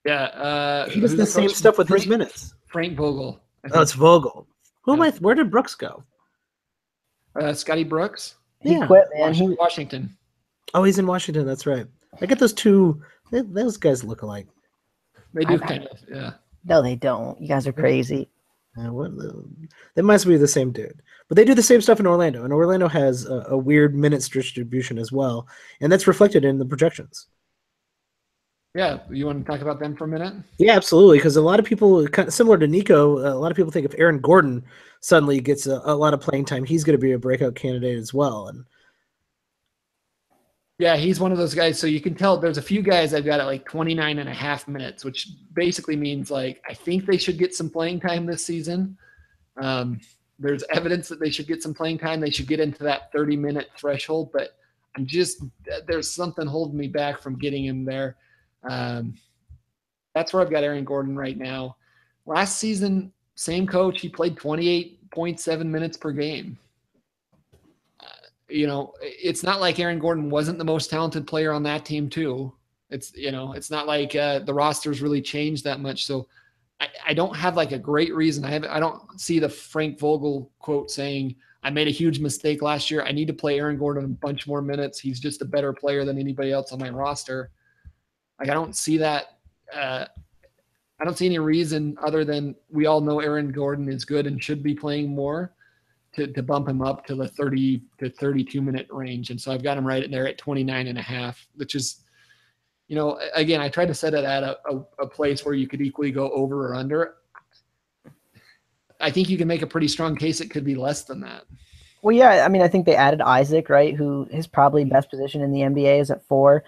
Yeah, he does the same stuff with his minutes. Frank Vogel. Oh, it's Vogel. Where did Brooks go? Scotty Brooks. He quit, man. Washington. Oh, he's in Washington. That's right. I get those two. Those guys look alike. They do kind of, yeah. No, they don't. You guys are crazy. They must be the same dude. But they do the same stuff in Orlando, and Orlando has a weird minutes distribution as well, and that's reflected in the projections. Yeah, you want to talk about them for a minute? Yeah, absolutely, because a lot of people, kind of similar to Nico, a lot of people think if Aaron Gordon suddenly gets a lot of playing time, he's going to be a breakout candidate as well. And yeah, he's one of those guys. So you can tell there's a few guys I've got at like 29 and a half minutes, which basically means like I think they should get some playing time this season. There's evidence that they should get some playing time. They should get into that 30-minute threshold, but there's something holding me back from getting him there. That's where I've got Aaron Gordon right now. Last season, same coach, he played 28.7 minutes per game. It's not like Aaron Gordon wasn't the most talented player on that team too. It's not like the roster's really changed that much. So I don't have like a great reason. I don't see the Frank Vogel quote saying, I made a huge mistake last year. I need to play Aaron Gordon a bunch more minutes. He's just a better player than anybody else on my roster. Like, I don't see that. I don't see any reason other than we all know Aaron Gordon is good and should be playing more to bump him up to the 30 to 32 minute range. And so I've got him right there at 29 and a half, which is, again, I tried to set it at a place where you could equally go over or under. I think you can make a pretty strong case it could be less than that. Well, yeah, I mean, I think they added Isaac, right, who his probably best position in the NBA is at 4.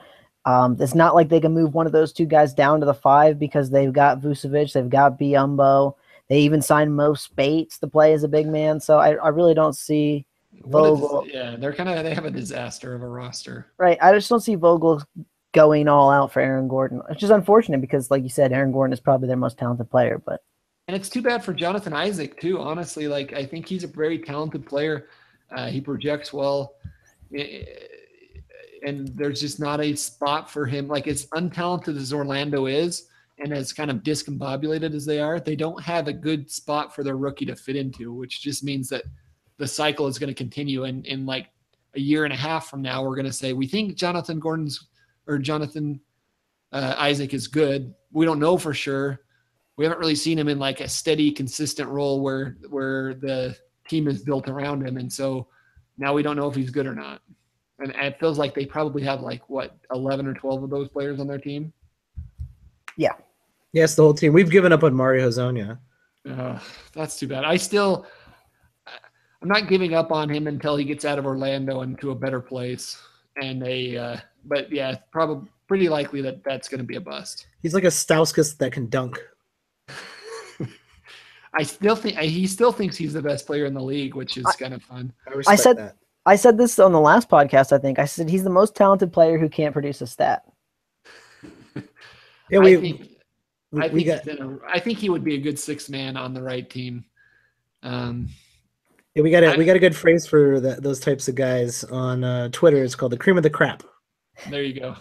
It's not like they can move one of those two guys down to the 5 because they've got Vucevic, they've got Biyombo. They even signed Mo Spates to play as a big man. So I really don't see Vogel. They have a disaster of a roster. Right. I just don't see Vogel going all out for Aaron Gordon. It's just unfortunate because, like you said, Aaron Gordon is probably their most talented player. And it's too bad for Jonathan Isaac too, honestly. Like, I think he's a very talented player. He projects well. And there's just not a spot for him. Like, as untalented as Orlando is and as kind of discombobulated as they are, they don't have a good spot for their rookie to fit into, which just means that the cycle is going to continue. And in like a year and a half from now, we're going to say, we think Jonathan Isaac is good. We don't know for sure. We haven't really seen him in like a steady, consistent role where the team is built around him. And so now we don't know if he's good or not. And it feels like they probably have 11 or 12 of those players on their team. Yeah. Yes, the whole team. We've given up on Mario Hezonja. That's too bad. I'm not giving up on him until he gets out of Orlando and to a better place. And but yeah, probably pretty likely that's going to be a bust. He's like a Stauskas that can dunk. I still think he still thinks he's the best player in the league, which is kind of fun. I said this on the last podcast. I think I said he's the most talented player who can't produce a stat. Yeah, I think he would be a good 6 man on the right team. Yeah, we got a good phrase for those types of guys on Twitter. It's called the cream of the crap. There you go.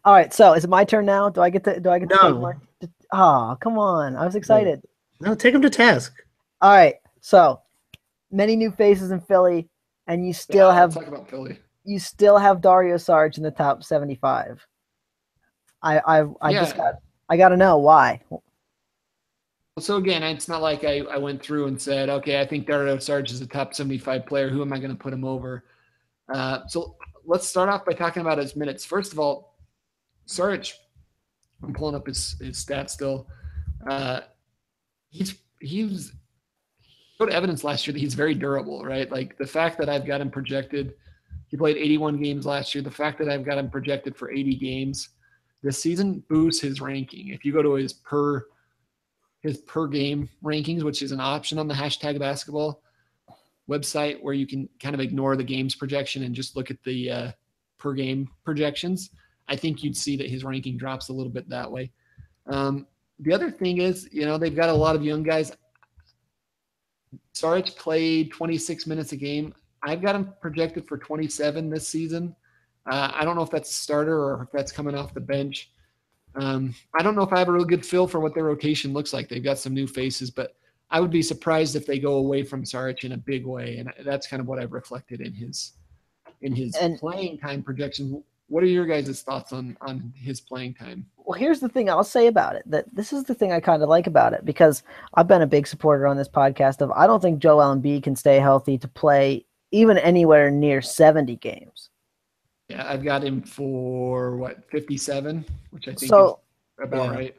All right, so is it my turn now? Do I get to? No. Oh, come on! I was excited. No, take him to task. All right, so many new faces in Philly, and you still have talk about Philly. You still have Dario Saric in the top 75. I got to know why. So again, it's not like I went through and said, okay, I think Dario Saric is a top 75 player. Who am I going to put him over? So let's start off by talking about his minutes. First of all, Saric, I'm pulling up his stats still. He's showed evidence last year that he's very durable, right? Like the fact that I've got him projected, he played 81 games last year. The fact that I've got him projected for 80 games this season boosts his ranking. If you go to his per game rankings, which is an option on the hashtag basketball website where you can kind of ignore the games projection and just look at the per game projections, I think you'd see that his ranking drops a little bit that way. The other thing is, they've got a lot of young guys. Saric played 26 minutes a game. I've got him projected for 27 this season. I don't know if that's a starter or if that's coming off the bench. I don't know if I have a real good feel for what their rotation looks like. They've got some new faces, but I would be surprised if they go away from Saric in a big way. And that's kind of what I've reflected in his playing time projections. What are your guys' thoughts on his playing time? Well, here's the thing I'll say about it. That this is the thing I kind of like about it, because I've been a big supporter on this podcast of I don't think Joel Embiid can stay healthy to play even anywhere near 70 games. Yeah, I've got him for 57, which I think is about right.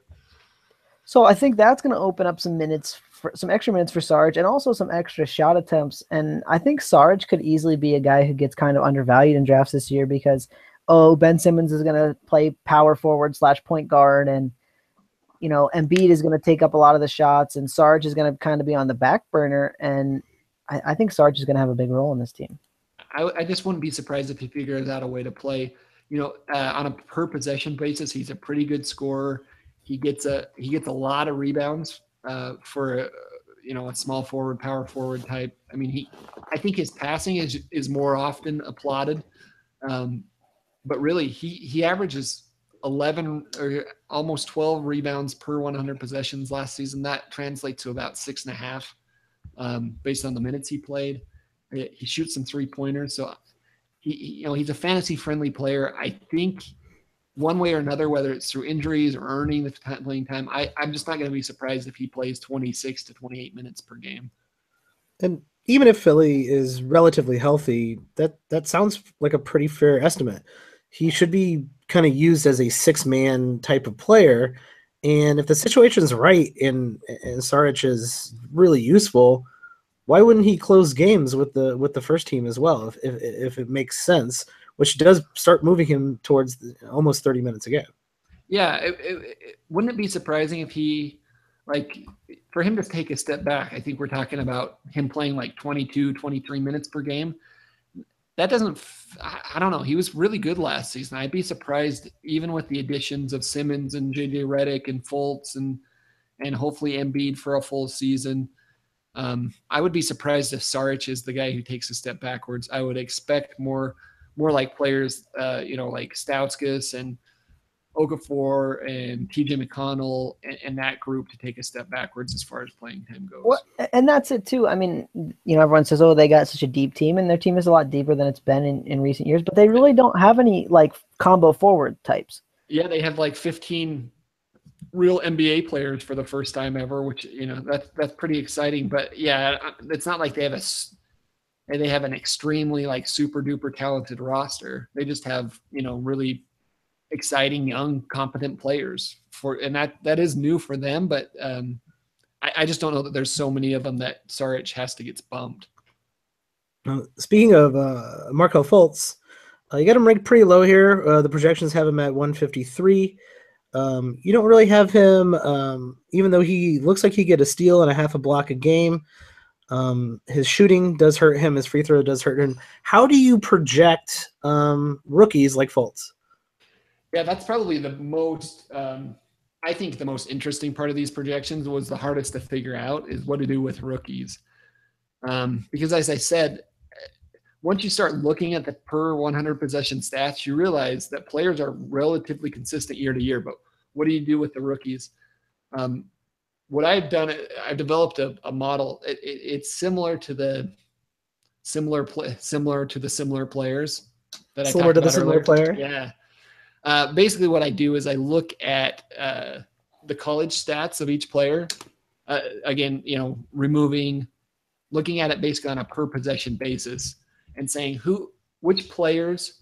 So I think that's going to open up some extra minutes for Saric and also some extra shot attempts. And I think Saric could easily be a guy who gets kind of undervalued in drafts this year because Ben Simmons is going to play power forward / point guard, and Embiid is going to take up a lot of the shots, and Saric is going to kind of be on the back burner. And I think Saric is going to have a big role in this team. I just wouldn't be surprised if he figures out a way to play, on a per possession basis. He's a pretty good scorer. He gets a lot of rebounds for a small forward, power forward type. I mean, I think his passing is more often applauded. But really, he averages 11 or almost 12 rebounds per 100 possessions last season. That translates to about 6.5 based on the minutes he played. He shoots some 3-pointers. So he's a fantasy friendly player. I think one way or another, whether it's through injuries or earning the playing time, I'm just not going to be surprised if he plays 26 to 28 minutes per game. And even if Philly is relatively healthy, that sounds like a pretty fair estimate. He should be kind of used as a 6-man type of player. And if the situation's right and Saric is really useful, why wouldn't he close games with the first team as well if it makes sense, which does start moving him towards almost 30 minutes a game? Yeah, wouldn't it be surprising if he, for him to take a step back? I think we're talking about him playing 22, 23 minutes per game. That doesn't – I don't know. He was really good last season. I'd be surprised even with the additions of Simmons and J.J. Redick and Fultz and hopefully Embiid for a full season. I would be surprised if Saric is the guy who takes a step backwards. I would expect more like players, like Stauskas and Okafor and TJ McConnell and that group to take a step backwards as far as playing time goes. Well, and that's it too. I mean, everyone says, they got such a deep team, and their team is a lot deeper than it's been in recent years, but they really don't have any combo forward types. Yeah, they have 15 real NBA players for the first time ever, which, that's pretty exciting. But yeah, it's not like they have an extremely super duper talented roster. They just have, really exciting young competent players and that is new for them. But I just don't know that there's so many of them that Saric has to get bumped. Speaking of Markelle Fultz, you got him ranked pretty low here. The projections have him at 153. You don't really have him, even though he looks like he get a steal and a half a block a game. His shooting does hurt him. His free throw does hurt him. How do you project rookies like Fultz? Yeah, that's probably the most, I think the most interesting part of these projections was the hardest to figure out is what to do with rookies. Because as I said, once you start looking at the per 100 possession stats, you realize that players are relatively consistent year to year, but what do you do with the rookies? What I've done, I've developed a model. It's similar to the similar players that I talked about similar earlier. player. Yeah. Basically what I do is I look at the college stats of each player. Again, looking at it basically on a per possession basis and saying which players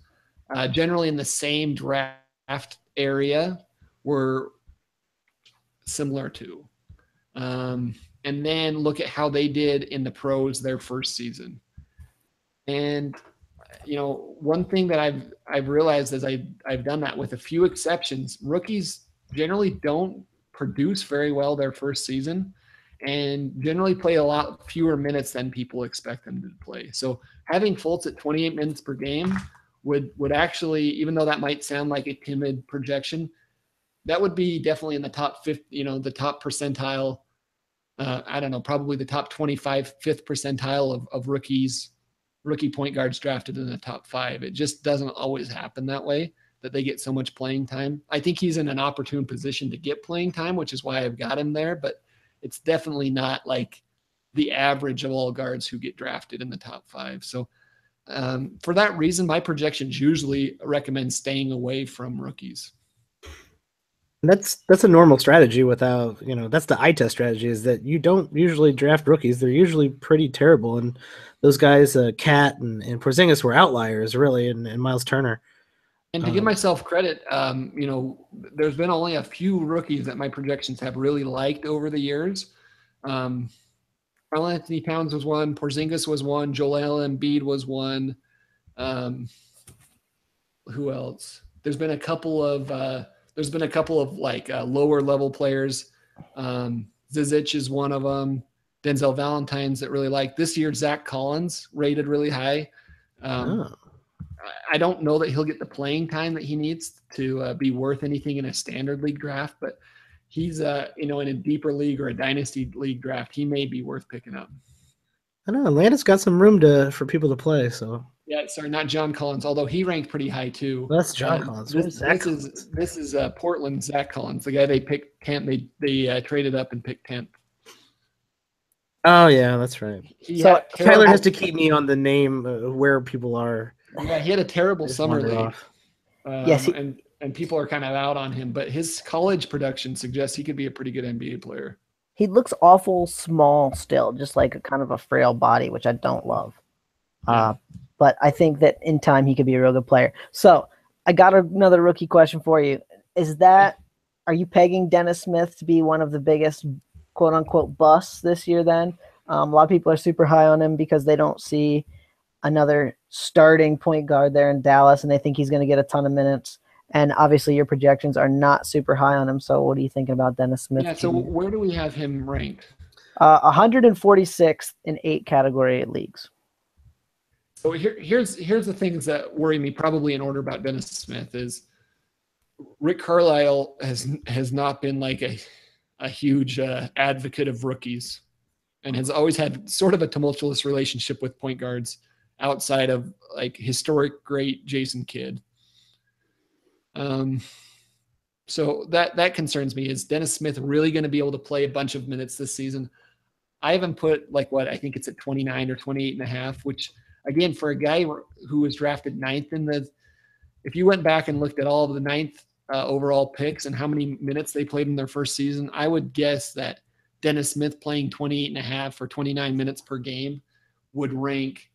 generally in the same draft draft area were similar to. And then look at how they did in the pros their first season. And one thing that I've realized as I've done that, with a few exceptions, rookies generally don't produce very well their first season and generally play a lot fewer minutes than people expect them to play. So having Fultz at 28 minutes per game would actually, even though that might sound like a timid projection, that would be definitely in the top 50, the top percentile. I don't know, probably the top 25, fifth percentile of rookie point guards drafted in the top 5. It just doesn't always happen that way, that they get so much playing time. I think he's in an opportune position to get playing time, which is why I've got him there, but it's definitely not like the average of all guards who get drafted in the top 5. So for that reason, my projections usually recommend staying away from rookies. That's a normal strategy without, that's the eye test strategy, is that you don't usually draft rookies. They're usually pretty terrible. And those guys, Cat and Porzingis, were outliers, really, and Miles Turner. And to give myself credit, there's been only a few rookies that my projections have really liked over the years. Karl-Anthony Towns was one. Porzingis was one. Joel Embiid was one. Who else? There's been a couple of like lower level players. Zizic is one of them. Denzel Valentine's that really like. This year, Zach Collins rated really high. I don't know that he'll get the playing time that he needs to be worth anything in a standard league draft, but he's in a deeper league or a dynasty league draft, he may be worth picking up. I know Atlanta's got some room for people to play. So yeah, sorry, not John Collins, although he ranked pretty high too. Well, that's John Collins. This is Portland Zach Collins, the guy they picked 10th. They traded up and picked 10th. Oh yeah, that's right. So Tyler has to keep me on the name where people are. Yeah, he had a terrible summer league. Yes, and people are kind of out on him, but his college production suggests he could be a pretty good NBA player. He looks awful small still, just like a kind of a frail body, which I don't love. But I think that in time he could be a real good player. So I got another rookie question for you. Are you pegging Dennis Smith to be one of the biggest quote unquote busts this year then? A lot of people are super high on him because they don't see another starting point guard there in Dallas, and they think he's going to get a ton of minutes. And obviously your projections are not super high on him. So what are you thinking about Dennis Smith? Yeah, so where do we have him ranked? 146th in 8 category leagues. So here's the things that worry me, probably in order, about Dennis Smith is Rick Carlisle has not been like a huge advocate of rookies, and has always had sort of a tumultuous relationship with point guards outside of like historic great Jason Kidd. So that concerns me. Is Dennis Smith really going to be able to play a bunch of minutes this season? I haven't put I think it's at 29 or 28.5, which again, for a guy who was drafted 9th if you went back and looked at all of the 9th overall picks and how many minutes they played in their first season, I would guess that Dennis Smith playing 28.5 or 29 minutes per game would rank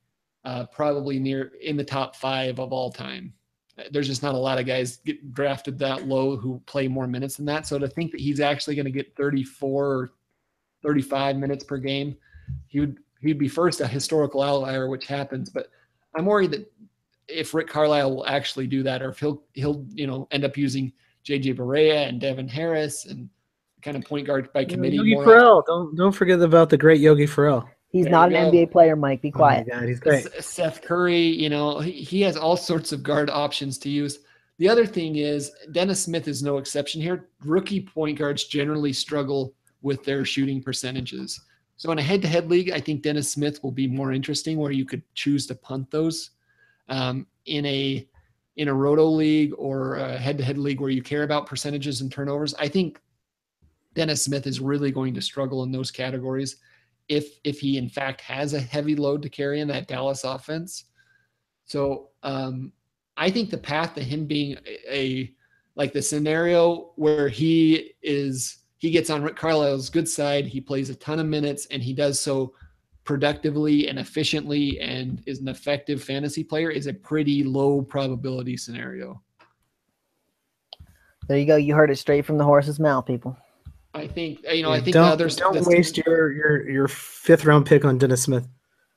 probably in the top 5 of all time. There's just not a lot of guys get drafted that low who play more minutes than that. So to think that he's actually going to get 34 or 35 minutes per game, he'd be first a historical outlier, which happens. But I'm worried that if Rick Carlisle will actually do that, or if he'll end up using JJ Barea and Devin Harris and kind of point guard by committee. Yogi Ferrell. Don't forget about the great Yogi Ferrell. He's not an NBA player, Mike. Be quiet. Oh my God, he's great. Seth Curry, he has all sorts of guard options to use. The other thing is Dennis Smith is no exception here. Rookie point guards generally struggle with their shooting percentages. So in a head-to-head league, I think Dennis Smith will be more interesting, where you could choose to punt those. In a roto league or a head-to-head league where you care about percentages and turnovers, I think Dennis Smith is really going to struggle in those categories if he in fact has a heavy load to carry in that Dallas offense. So I think the path to him being the scenario where he gets on Rick Carlisle's good side, he plays a ton of minutes, and he does so productively and efficiently and is an effective fantasy player, is a pretty low probability scenario. There you go. You heard it straight from the horse's mouth, people. I think I think don't waste your 5th round pick on Dennis Smith.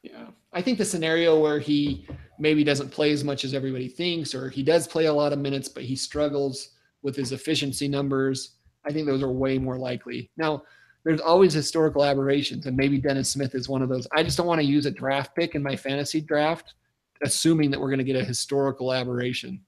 Yeah, I think the scenario where he maybe doesn't play as much as everybody thinks, or he does play a lot of minutes, but he struggles with his efficiency numbers, I think those are way more likely. Now, there's always historical aberrations, and maybe Dennis Smith is one of those. I just don't want to use a draft pick in my fantasy draft, assuming that we're going to get a historical aberration.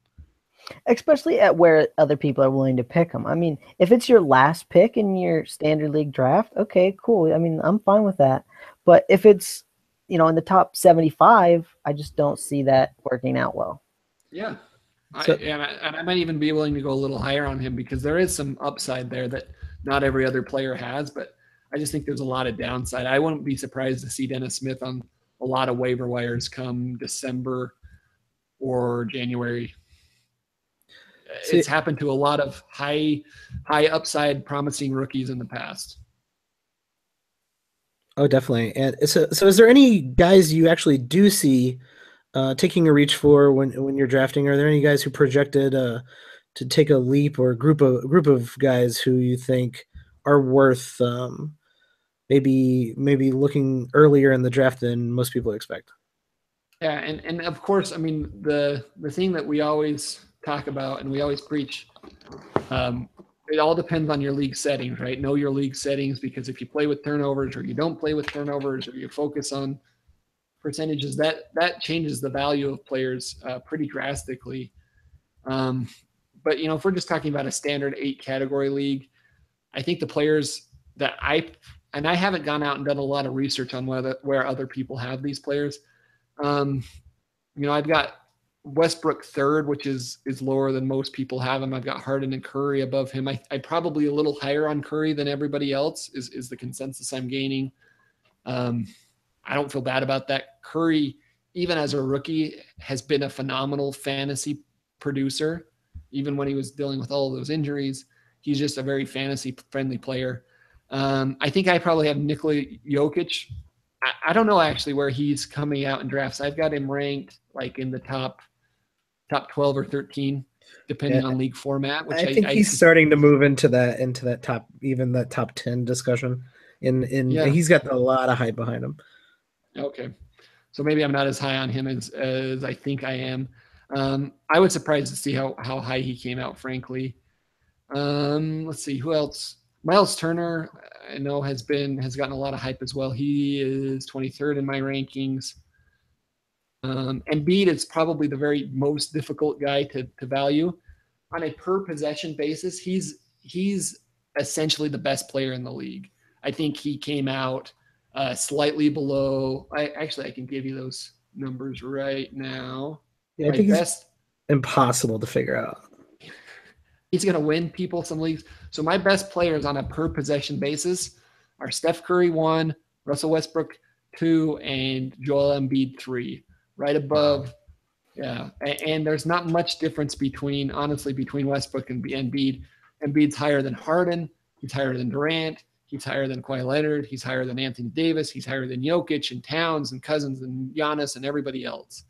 Especially at where other people are willing to pick him. I mean, if it's your last pick in your standard league draft, okay, cool. I mean, I'm fine with that. But if it's, in the top 75, I just don't see that working out well. Yeah. I might even be willing to go a little higher on him because there is some upside there that not every other player has, but I just think there's a lot of downside. I wouldn't be surprised to see Dennis Smith on a lot of waiver wires come December or January. It's happened to a lot of high upside promising rookies in the past. Oh, definitely. And so is there any guys you actually do see taking a reach for when you're drafting? Are there any guys who projected to take a leap, or a group of guys who you think are worth maybe looking earlier in the draft than most people expect? Yeah, and of course, I mean the thing that we always talk about and we always preach, it all depends on your league settings, right? Know your league settings, because if you play with turnovers or you don't play with turnovers, or you focus on percentages, that changes the value of players pretty drastically. But if we're just talking about a standard 8 category league, I think the players that I haven't gone out and done a lot of research on where other people have these players. I've got Westbrook 3rd, which is lower than most people have him. I've got Harden and Curry above him. I probably a little higher on Curry than everybody else is the consensus I'm gaining. I don't feel bad about that. Curry, even as a rookie, has been a phenomenal fantasy producer. Even when he was dealing with all of those injuries, he's just a very fantasy friendly player. I think I probably have Nikola Jokic. I don't know actually where he's coming out in drafts. I've got him ranked like in the top 12 or 13, depending on league format. Which I think he's starting to move into that top 10 discussion. He's got a lot of hype behind him. Okay, so maybe I'm not as high on him as I think I am. I was surprised to see how high he came out, frankly. Let's see who else. Miles Turner, I know has gotten a lot of hype as well. He is 23rd in my rankings. Embiid is probably the very most difficult guy to value. On a per possession basis, he's essentially the best player in the league. I think he came out slightly below. I can give you those numbers right now. Yeah, I think it's impossible to figure out. He's going to win people some leagues. So my best players on a per possession basis are Steph Curry 1, Russell Westbrook 2, and Joel Embiid 3, right above. Yeah, and there's not much difference between Westbrook and Embiid. Embiid's higher than Harden. He's higher than Durant. He's higher than Kawhi Leonard. He's higher than Anthony Davis. He's higher than Jokic and Towns and Cousins and Giannis and everybody else.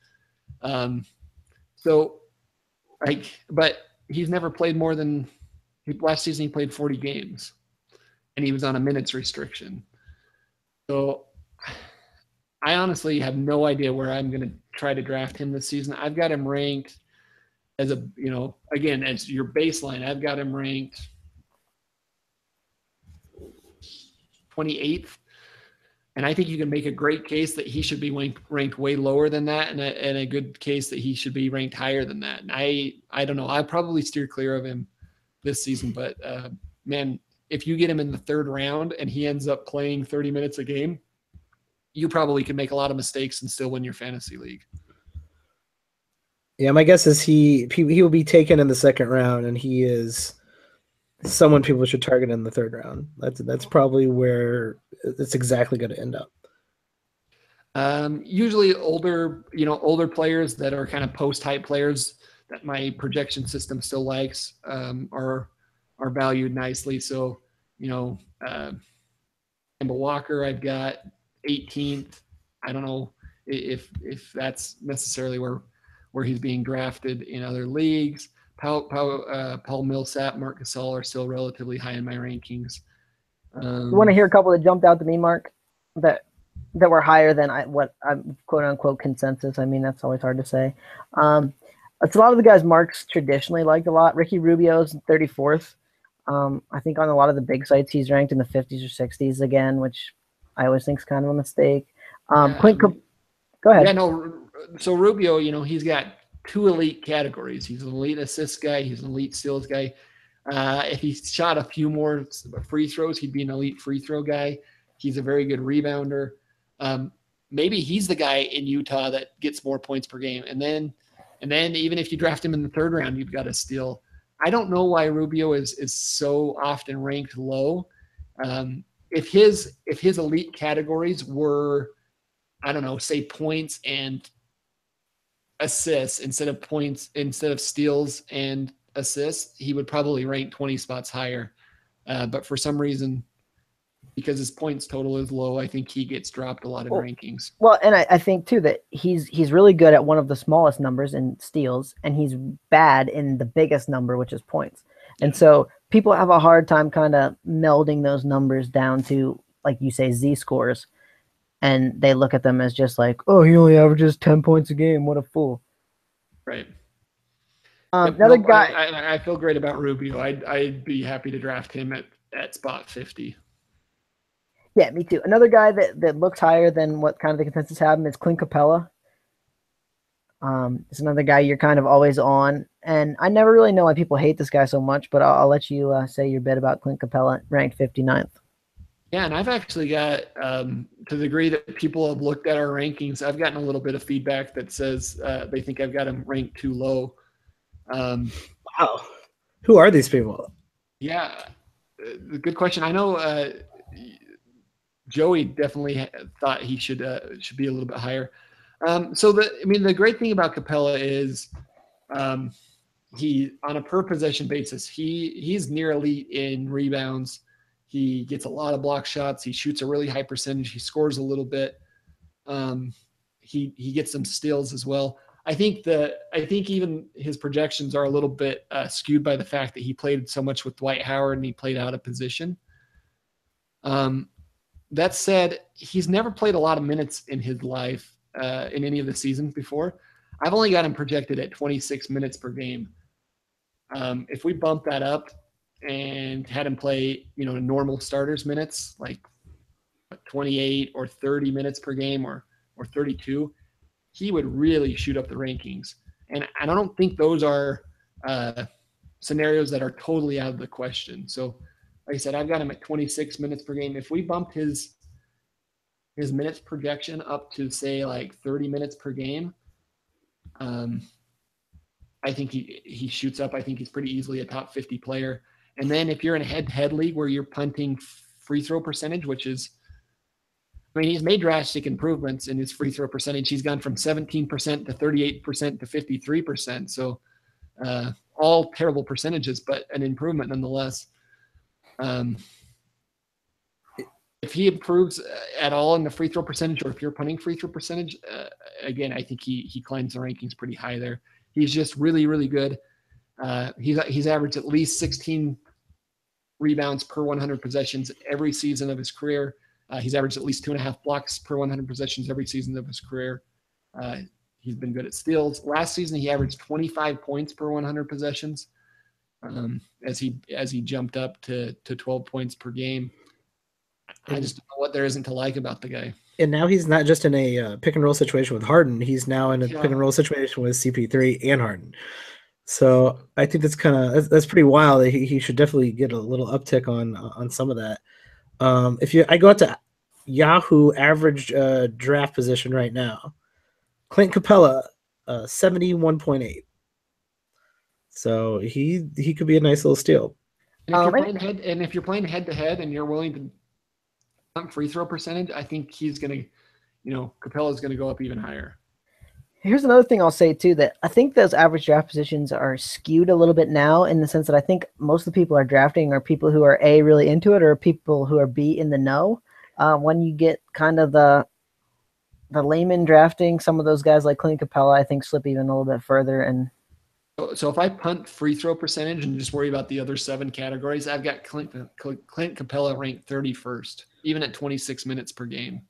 But he's never played more than last season. He played 40 games, and he was on a minutes restriction. So I honestly have no idea where I'm going to try to draft him this season. I've got him ranked as as your baseline. I've got him ranked 28th. And I think you can make a great case that he should be ranked way lower than that, and a good case that he should be ranked higher than that. And I don't know. I'll probably steer clear of him this season. But, man, if you get him in the 3rd round and he ends up playing 30 minutes a game, you probably can make a lot of mistakes and still win your fantasy league. Yeah, my guess is he will be taken in the 2nd round, and he is someone people should target in the 3rd round. That's probably where it's exactly going to end up. Usually older players that are kind of post-hype players that my projection system still likes are valued nicely. So, Kemba Walker, I've got 18th. I don't know if that's necessarily where he's being drafted in other leagues. Paul Millsap, Marc Gasol are still relatively high in my rankings. You want to hear a couple that jumped out to me, Mark, that were higher than what I'm quote unquote consensus. I mean, that's always hard to say. It's a lot of the guys Mark's traditionally liked a lot. Ricky Rubio's 34th. I think on a lot of the big sites he's ranked in the 50s or 60s again, which I always think is kind of a mistake. Go ahead. Yeah, no. So Rubio, he's got 2 elite categories. He's an elite assist guy. He's an elite steals guy. If he shot a few more free throws, he'd be an elite free throw guy. He's a very good rebounder. Maybe he's the guy in Utah that gets more points per game. And then even if you draft him in the 3rd round, you've got a steal. I don't know why Rubio is so often ranked low. If his elite categories were, I don't know, say points and assists instead of steals and assists, he would probably rank 20 spots higher. But for some reason, because his points total is low, I think he gets dropped a lot in rankings. Well, and I think too that he's really good at one of the smallest numbers in steals, and he's bad in the biggest number, which is points. And so people have a hard time kind of melding those numbers down to, like you say, Z scores. And they look at them as just like, oh, he only averages 10 points a game. What a fool. Right. Another guy. I feel great about Rubio. I'd be happy to draft him at spot 50. Yeah, me too. Another guy that looks higher than what kind of the consensus have him is Clint Capella. It's another guy you're kind of always on. And I never really know why people hate this guy so much, but I'll let you say your bit about Clint Capella, ranked 59th. Yeah, and I've actually got, to the degree that people have looked at our rankings, I've gotten a little bit of feedback that says they think I've got him ranked too low. Wow. Who are these people? Yeah, good question. I know Joey definitely thought he should be a little bit higher. The great thing about Capella is he, on a per possession basis, he's near elite in rebounds. He gets a lot of block shots. He shoots a really high percentage. He scores a little bit. He gets some steals as well. I think even his projections are a little bit skewed by the fact that he played so much with Dwight Howard and he played out of position. That said, he's never played a lot of minutes in his life in any of the seasons before. I've only got him projected at 26 minutes per game. If we bump that up and had him play, normal starters minutes, like 28 or 30 minutes per game or 32, he would really shoot up the rankings. And I don't think those are scenarios that are totally out of the question. So like I said, I've got him at 26 minutes per game. If we bump his minutes projection up to say like 30 minutes per game, I think he shoots up. I think he's pretty easily a top 50 player. And then if you're in a head-to-head league where you're punting free throw percentage, which is, he's made drastic improvements in his free throw percentage. He's gone from 17% to 38% to 53%. So all terrible percentages, but an improvement nonetheless. If he improves at all in the free throw percentage, or if you're punting free throw percentage, again, I think he climbs the rankings pretty high there. He's just really, really good. He's averaged at least 16 rebounds per 100 possessions every season of his career. He's averaged at least 2.5 blocks per 100 possessions every season of his career. He's been good at steals. Last season, he averaged 25 points per 100 possessions as he jumped up to 12 points per game. I just don't know what there isn't to like about the guy. And now he's not just in a pick and roll situation with Harden. He's now in a pick and roll situation with CP3 and Harden. So I think that's pretty wild. He should definitely get a little uptick on some of that. I go out to Yahoo average draft position right now, Clint Capella, 71.8. So he could be a nice little steal. And if you're playing head to head and you're willing to pump free throw percentage, I think he's gonna, Capella's gonna go up even higher. Here's another thing I'll say too, that I think those average draft positions are skewed a little bit now, in the sense that I think most of the people are drafting are people who are A, really into it, or people who are B, in the know. When you get kind of the layman drafting, some of those guys like Clint Capella, I think slip even a little bit further, and So if I punt free throw percentage and just worry about the other 7 categories, I've got Clint Capella ranked 31st, even at 26 minutes per game.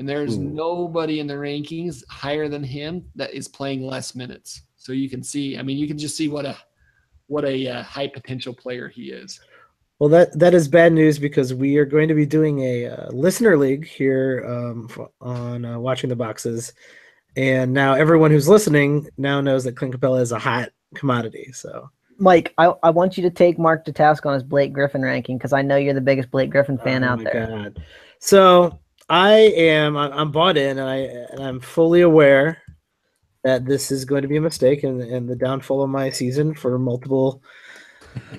And there's nobody in the rankings higher than him that is playing less minutes. So you can see, I mean, you can just see what a high potential player he is. Well, that is bad news because we are going to be doing a listener league here on Watching the Boxes. And now everyone who's listening now knows that Clint Capella is a hot commodity. So, Mike, I want you to take Mark to task on his Blake Griffin ranking because I know you're the biggest Blake Griffin fan out there. Oh my God! So I'm bought in, and I'm fully aware that this is going to be a mistake and the downfall of my season for multiple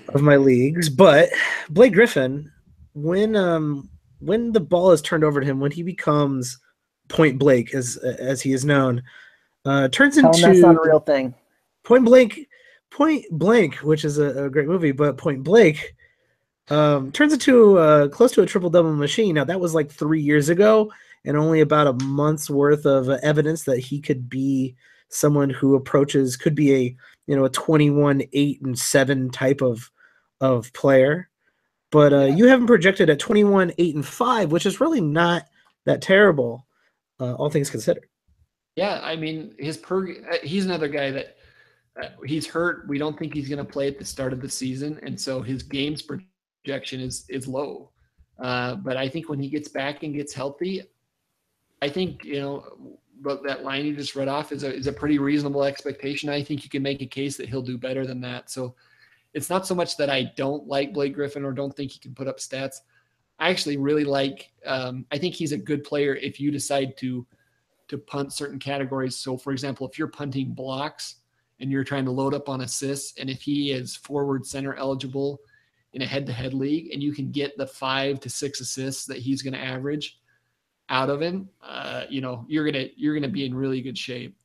of my leagues. But Blake Griffin, when the ball is turned over to him, when he becomes Point Blake, as he is known, turns into that's not a real thing. Point Blank, which is a great movie, but Point Blank turns into close to a triple-double machine. Now, that was like 3 years ago, and only about a month's worth of evidence that he could be someone who could be a 21, 8, and 7 type of player. But you have him projected at 21, 8, and 5, which is really not that terrible. All things considered. Yeah, I mean, he's another guy that he's hurt. We don't think he's going to play at the start of the season, and so his games projection is low. But I think when he gets back and gets healthy, I think but that line you just read off is a pretty reasonable expectation. I think you can make a case that he'll do better than that. So it's not so much that I don't like Blake Griffin or don't think he can put up stats. I actually really like. I think he's a good player if you decide to punt certain categories. So, for example, if you're punting blocks and you're trying to load up on assists, and if he is forward center eligible in a head-to-head league, and you can get the 5 to 6 assists that he's going to average out of him, you're gonna be in really good shape.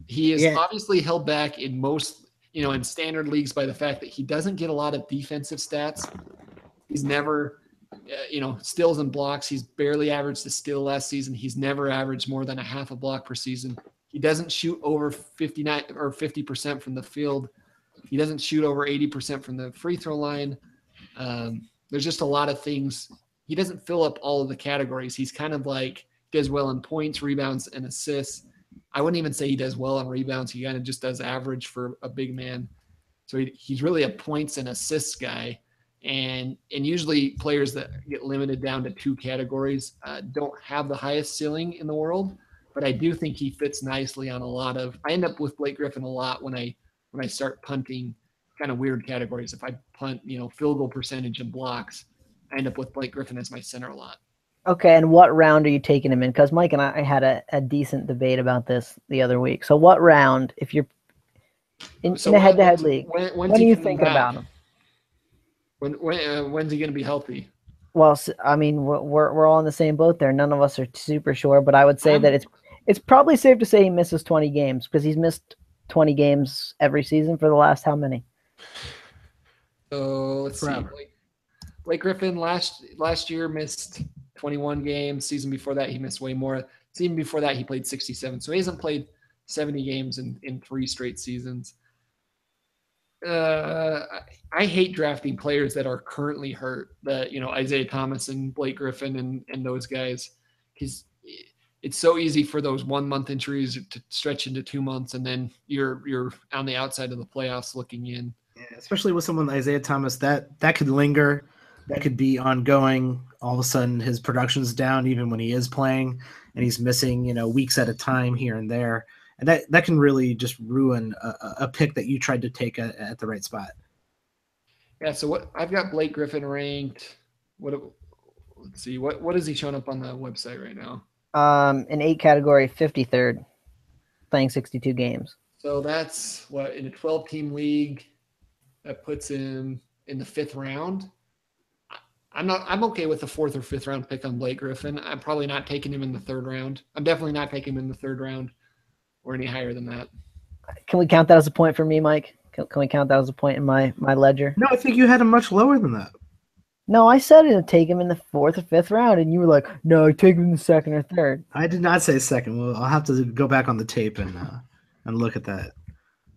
He is obviously held back in most, in standard leagues by the fact that he doesn't get a lot of defensive stats. He's never. Steals and blocks. He's barely averaged a steal last season. He's never averaged more than a half a block per season. He doesn't shoot over 59 or 50% from the field. He doesn't shoot over 80% from the free throw line. There's just a lot of things. He doesn't fill up all of the categories. He's kind of like does well in points, rebounds, and assists. I wouldn't even say he does well on rebounds. He kind of just does average for a big man. So he's really a points and assists guy. And usually players that get limited down to 2 categories don't have the highest ceiling in the world, but I do think he fits nicely on a lot of. I end up with Blake Griffin a lot when I start punting kind of weird categories. If I punt, field goal percentage and blocks, I end up with Blake Griffin as my center a lot. Okay, and what round are you taking him in? Because Mike and I had a decent debate about this the other week. So what round, if you're in a head-to-head league, when are you thinking about him? When's he going to be healthy? Well, I mean, we're all in the same boat there. None of us are super sure, but I would say that it's probably safe to say he misses 20 games because he's missed 20 games every season for the last how many? So let's see. Blake Griffin last year missed 21 games. Season before that, he missed way more. Season before that, he played 67. So he hasn't played 70 games in 3 straight seasons. I hate drafting players that are currently hurt, Isaiah Thomas and Blake Griffin and those guys, because it's so easy for those 1 month injuries to stretch into 2 months, and then you're on the outside of the playoffs looking in. Yeah, especially with someone like Isaiah Thomas, that could linger, that could be ongoing. All of a sudden, his production's down even when he is playing, and he's missing weeks at a time here and there. And that can really just ruin a pick that you tried to take at the right spot. Yeah, so what I've got Blake Griffin ranked. Let's see, what is he showing up on the website right now? In 8 category, 53rd, playing 62 games. So that's in a 12-team league, that puts him in the 5th round. I'm okay with the 4th or 5th round pick on Blake Griffin. I'm probably not taking him in the 3rd round. I'm definitely not taking him in the 3rd round or any higher than that. Can we count that as a point for me, Mike? Can we count that as a point in my ledger? No, I think you had him much lower than that. No, I said to take him in the 4th or 5th round, and you were like, no, take him in the 2nd or 3rd. I did not say 2nd. Well, I'll have to go back on the tape and look at that.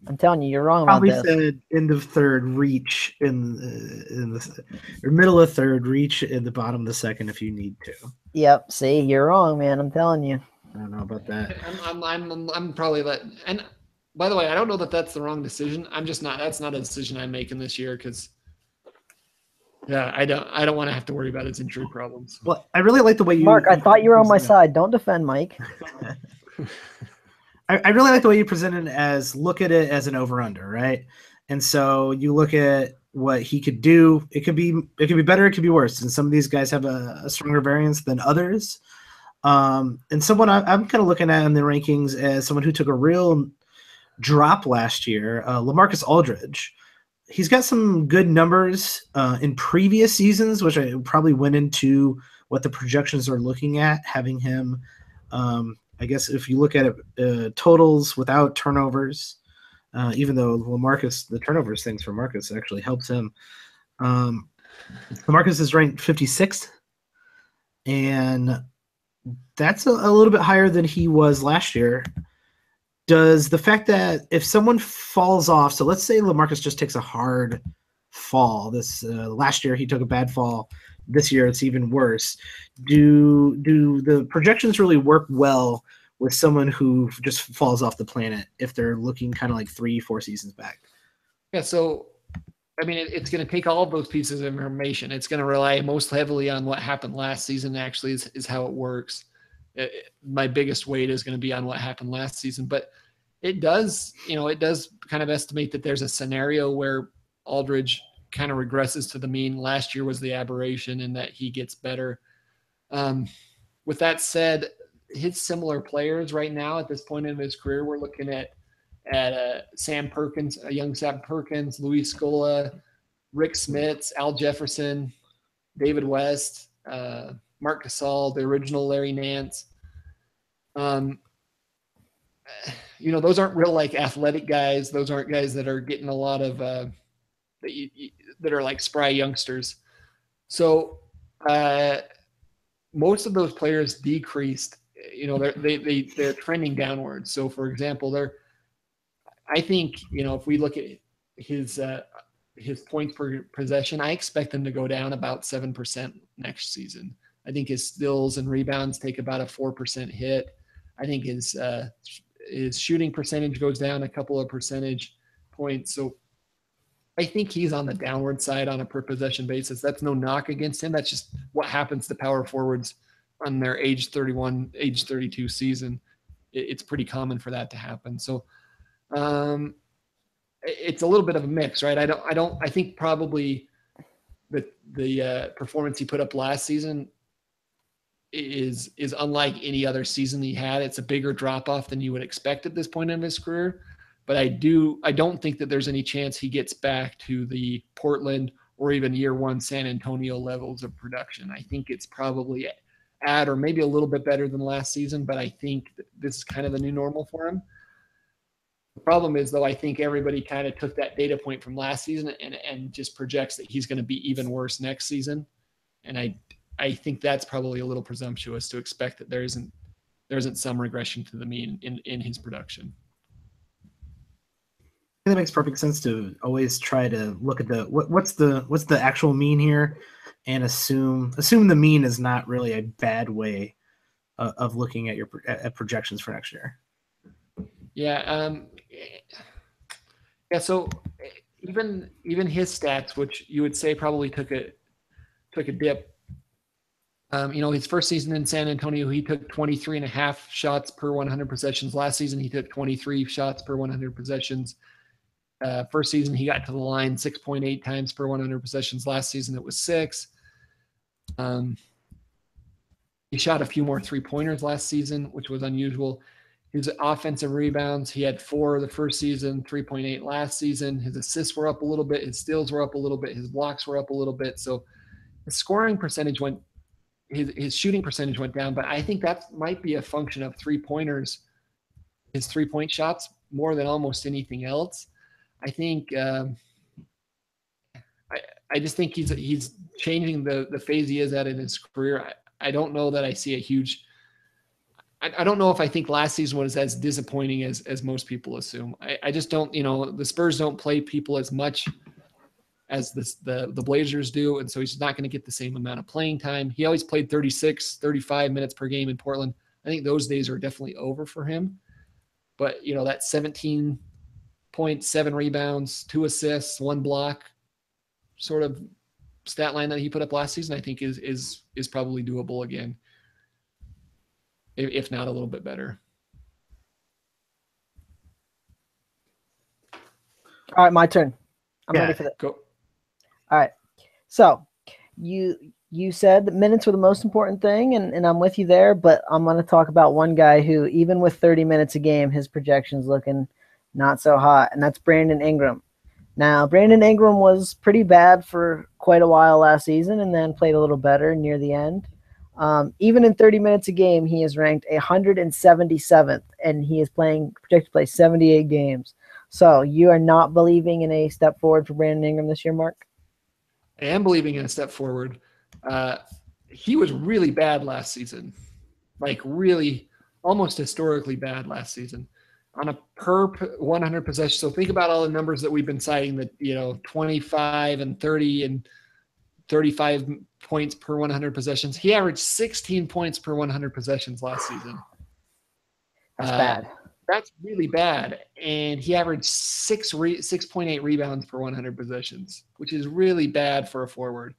I'm telling you, you're wrong about Probably this. said end of third, reach in the or middle of third, reach in the bottom of the second if you need to. Yep. See, you're wrong, man. I'm telling you. I don't know about that. I'm probably that. And by the way, I don't know that that's the wrong decision. I'm just not. That's not a decision I'm making this year because. Yeah, I don't want to have to worry about his injury problems. Well, I really like the way you, Mark. I thought you were on my side. Don't defend Mike. I really like the way you presented it as look at it as an over-under, right? And so you look at what he could do. It could be better, it could be worse. And some of these guys have a stronger variance than others. And someone I'm kind of looking at in the rankings as someone who took a real drop last year, LaMarcus Aldridge. He's got some good numbers in previous seasons, which I probably went into what the projections are looking at, having him I guess if you look at it, totals without turnovers, even though LaMarcus, the turnovers things for Marcus actually helps him. LaMarcus is ranked 56th, and that's a little bit higher than he was last year. Does the fact that if someone falls off, so let's say LaMarcus just takes a hard fall. This last year he took a bad fall. This year it's even worse. Do the projections really work well with someone who just falls off the planet if they're looking kind of like 3-4 seasons back? Yeah, so I mean, it's going to take all of those pieces of information. It's going to rely most heavily on what happened last season. Actually, is how it works. My biggest weight is going to be on what happened last season, but it does kind of estimate that there's a scenario where Aldridge kind of regresses to the mean. Last year was the aberration and that he gets better. With that said, his similar players right now at this point in his career, we're looking at Sam Perkins, a young Sam Perkins, Luis Scola, Rick Smits, Al Jefferson, David West, Marc Gasol, the original Larry Nance. Those aren't real like athletic guys. Those aren't guys that are getting a lot of that are like spry youngsters. So most of those players decreased. They're trending downwards. So for example, I think if we look at his points per possession, I expect them to go down about 7% next season. I think his steals and rebounds take about a 4% hit. I think his shooting percentage goes down a couple of percentage points. So I think he's on the downward side on a per possession basis. That's no knock against him. That's just what happens to power forwards on their age 31, age 32 season. It's pretty common for that to happen. So it's a little bit of a mix, right? I think probably the performance he put up last season is unlike any other season he had. It's a bigger drop off than you would expect at this point in his career. But I don't think that there's any chance he gets back to the Portland or even year one San Antonio levels of production. I think it's probably at or maybe a little bit better than last season, but I think this is kind of the new normal for him. The problem is, though, I think everybody kind of took that data point from last season and just projects that he's going to be even worse next season. And I think that's probably a little presumptuous to expect that there isn't some regression to the mean in his production. That makes perfect sense to always try to look at what's the actual mean here, and assume the mean is not really a bad way of looking at your projections for next year. Yeah. So even his stats, which you would say probably took a dip. His first season in San Antonio, he took 23.5 shots per 100 possessions. Last season, he took 23 shots per 100 possessions. First season, he got to the line 6.8 times per 100 possessions. Last season, it was 6. He shot a few more three-pointers last season, which was unusual. His offensive rebounds, he had 4 the first season, 3.8 last season. His assists were up a little bit. His steals were up a little bit. His blocks were up a little bit. So his scoring percentage his shooting percentage went down, but I think that might be a function of three-pointers, his three-point shots, more than almost anything else. I think I just think he's changing the phase he is at in his career. I don't know that I see a huge I don't know if I think last season was as disappointing as most people assume. I just don't, the Spurs don't play people as much as the Blazers do. And so he's not going to get the same amount of playing time. He always played 36, 35 minutes per game in Portland. I think those days are definitely over for him. But, that 17 points, 7 rebounds, 2 assists, 1 block sort of stat line that he put up last season, I think is probably doable again, if not a little bit better. All right, my turn. I'm ready for that. Go. All right. So you said that minutes were the most important thing, and I'm with you there, but I'm going to talk about one guy who, even with 30 minutes a game, his projection's looking not so hot, and that's Brandon Ingram. Now, Brandon Ingram was pretty bad for quite a while last season and then played a little better near the end. Even in 30 minutes a game, he is ranked 177th, and he is projected to play 78 games. So you are not believing in a step forward for Brandon Ingram this year, Mark? I am believing in a step forward. He was really bad last season, like really almost historically bad last season on a per 100 possession. So think about all the numbers that we've been citing, that 25 and 30 and 35 points per 100 possessions. He averaged 16 points per 100 possessions last season. That's bad. That's really bad. And he averaged 6.8 rebounds per 100 possessions, which is really bad for a forward.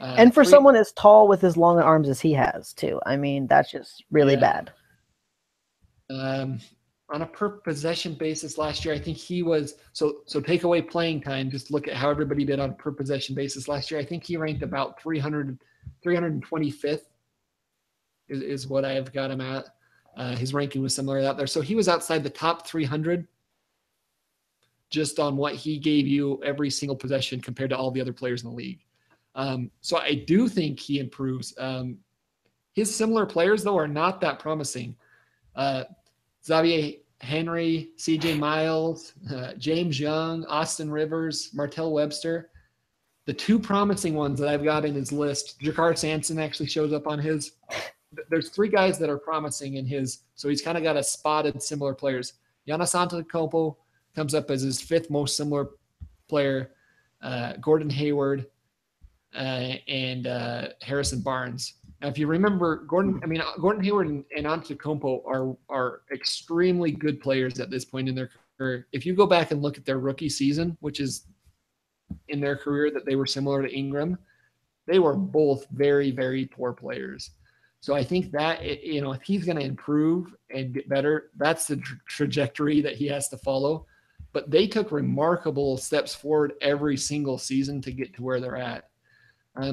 And for someone as tall with as long arms as he has, too. I mean, that's just really bad. On a per possession basis last year, I think he was so take away playing time. Just look at how everybody did on a per possession basis last year. I think he ranked about 325th is what I've got him at. His ranking was similar out there. So he was outside the top 300 just on what he gave you every single possession compared to all the other players in the league. So I do think he improves. His similar players, though, are not that promising. Xavier Henry, CJ Miles, James Young, Austin Rivers, Martell Webster. The 2 promising ones that I've got in his list, Jakar Sampson actually shows up on his. There's 3 guys that are promising in his, so he's kind of got a spotted similar players. Giannis Antetokounmpo comes up as his 5th most similar player. Gordon Hayward and Harrison Barnes. Now, if you remember, Gordon Hayward and Antetokounmpo are extremely good players at this point in their career. If you go back and look at their rookie season, which is in their career that they were similar to Ingram, they were both very, very poor players. So I think that, if he's going to improve and get better, that's the trajectory that he has to follow. But they took remarkable steps forward every single season to get to where they're at.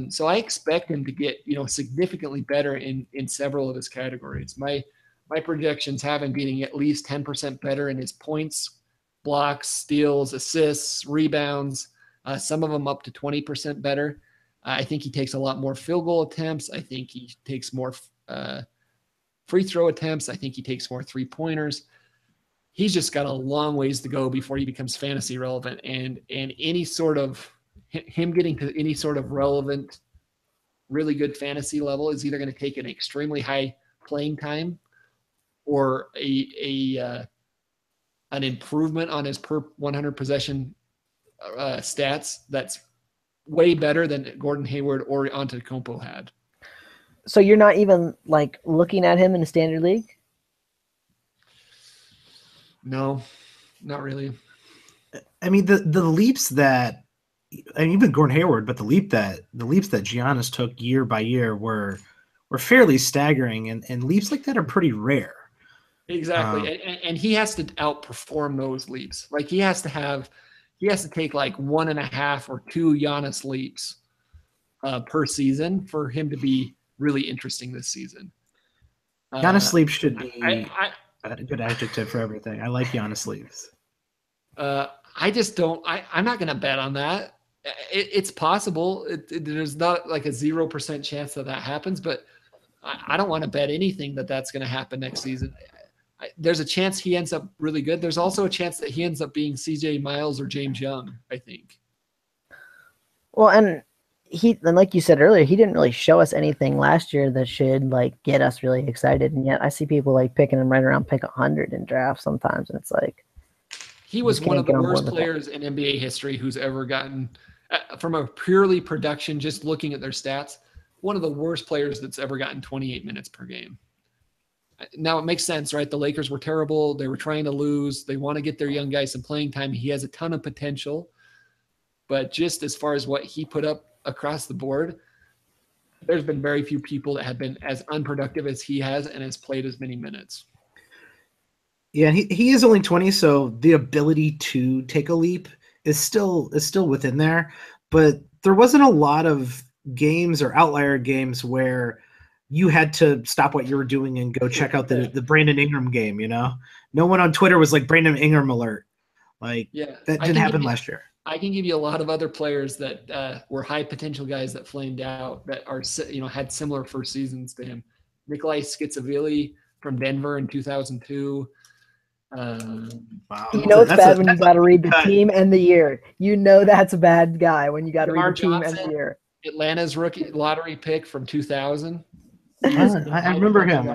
So I expect him to get, significantly better in several of his categories. My projections have him getting at least 10% better in his points, blocks, steals, assists, rebounds, some of them up to 20% better. I think he takes a lot more field goal attempts. I think he takes more free throw attempts. I think he takes more 3-pointers. He's just got a long ways to go before he becomes fantasy relevant. And any sort of him getting to any sort of relevant, really good fantasy level is either going to take an extremely high playing time or an improvement on his per 100 possession stats that's way better than Gordon Hayward or Antetokounmpo had. So you're not even looking at him in a standard league? No, not really. I mean, the leaps that, and even Gordon Hayward, but the leaps that Giannis took year by year were fairly staggering, and leaps like that are pretty rare. Exactly, and he has to outperform those leaps. Like he has to take 1.5 or 2 Giannis leaps per season for him to be really interesting this season. Giannis leaps should be a good adjective for everything. I like Giannis leaps. I just don't. I'm not going to bet on that. It's possible. There's not like a 0% chance that happens, but I don't want to bet anything that's going to happen next season. There's a chance he ends up really good. There's also a chance that he ends up being CJ Miles or James Young, I think. Well, and and like you said earlier, he didn't really show us anything last year that should like get us really excited. And yet I see people like picking him right around pick 100 in drafts sometimes, and it's like he was one of the worst players in NBA history who's ever gotten, from a purely production, just looking at their stats, one of the worst players that's ever gotten 28 minutes per game. Now it makes sense, right? The Lakers were terrible. They were trying to lose. They want to get their young guys some playing time. He has a ton of potential, but just as far as what he put up across the board, there's been very few people that have been as unproductive as he has and has played as many minutes. Yeah, he is only 20, so the ability to take a leap is still within there. But there wasn't a lot of games or outlier games where you had to stop what you were doing and go check out the Brandon Ingram game, you know? No one on Twitter was like Brandon Ingram alert. Like, that didn't happen last year. I can give you a lot of other players that were high potential guys that flamed out that are, had similar first seasons to him. Nikolai Skitsavili from Denver in 2002. Wow. It's bad when you got to read the team and the year. That's a bad guy when you got to read the team and the year. Atlanta's rookie lottery pick from 2000. I remember him.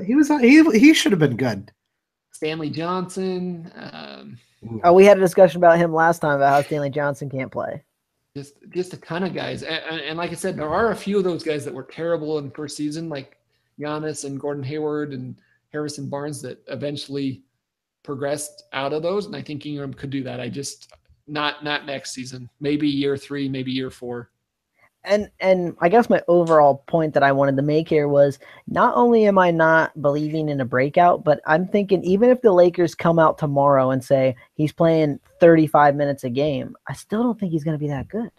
He should have been good. Stanley Johnson. We had a discussion about him last time about how Stanley Johnson can't play. Just a ton of guys, and like I said, there are a few of those guys that were terrible in first season, like Giannis and Gordon Hayward and Harrison Barnes, that eventually progressed out of those. And I think Ingram could do that. I just not next season. Maybe year 3, maybe year 4. And I guess my overall point that I wanted to make here was not only am I not believing in a breakout, but I'm thinking even if the Lakers come out tomorrow and say he's playing 35 minutes a game, I still don't think he's going to be that good.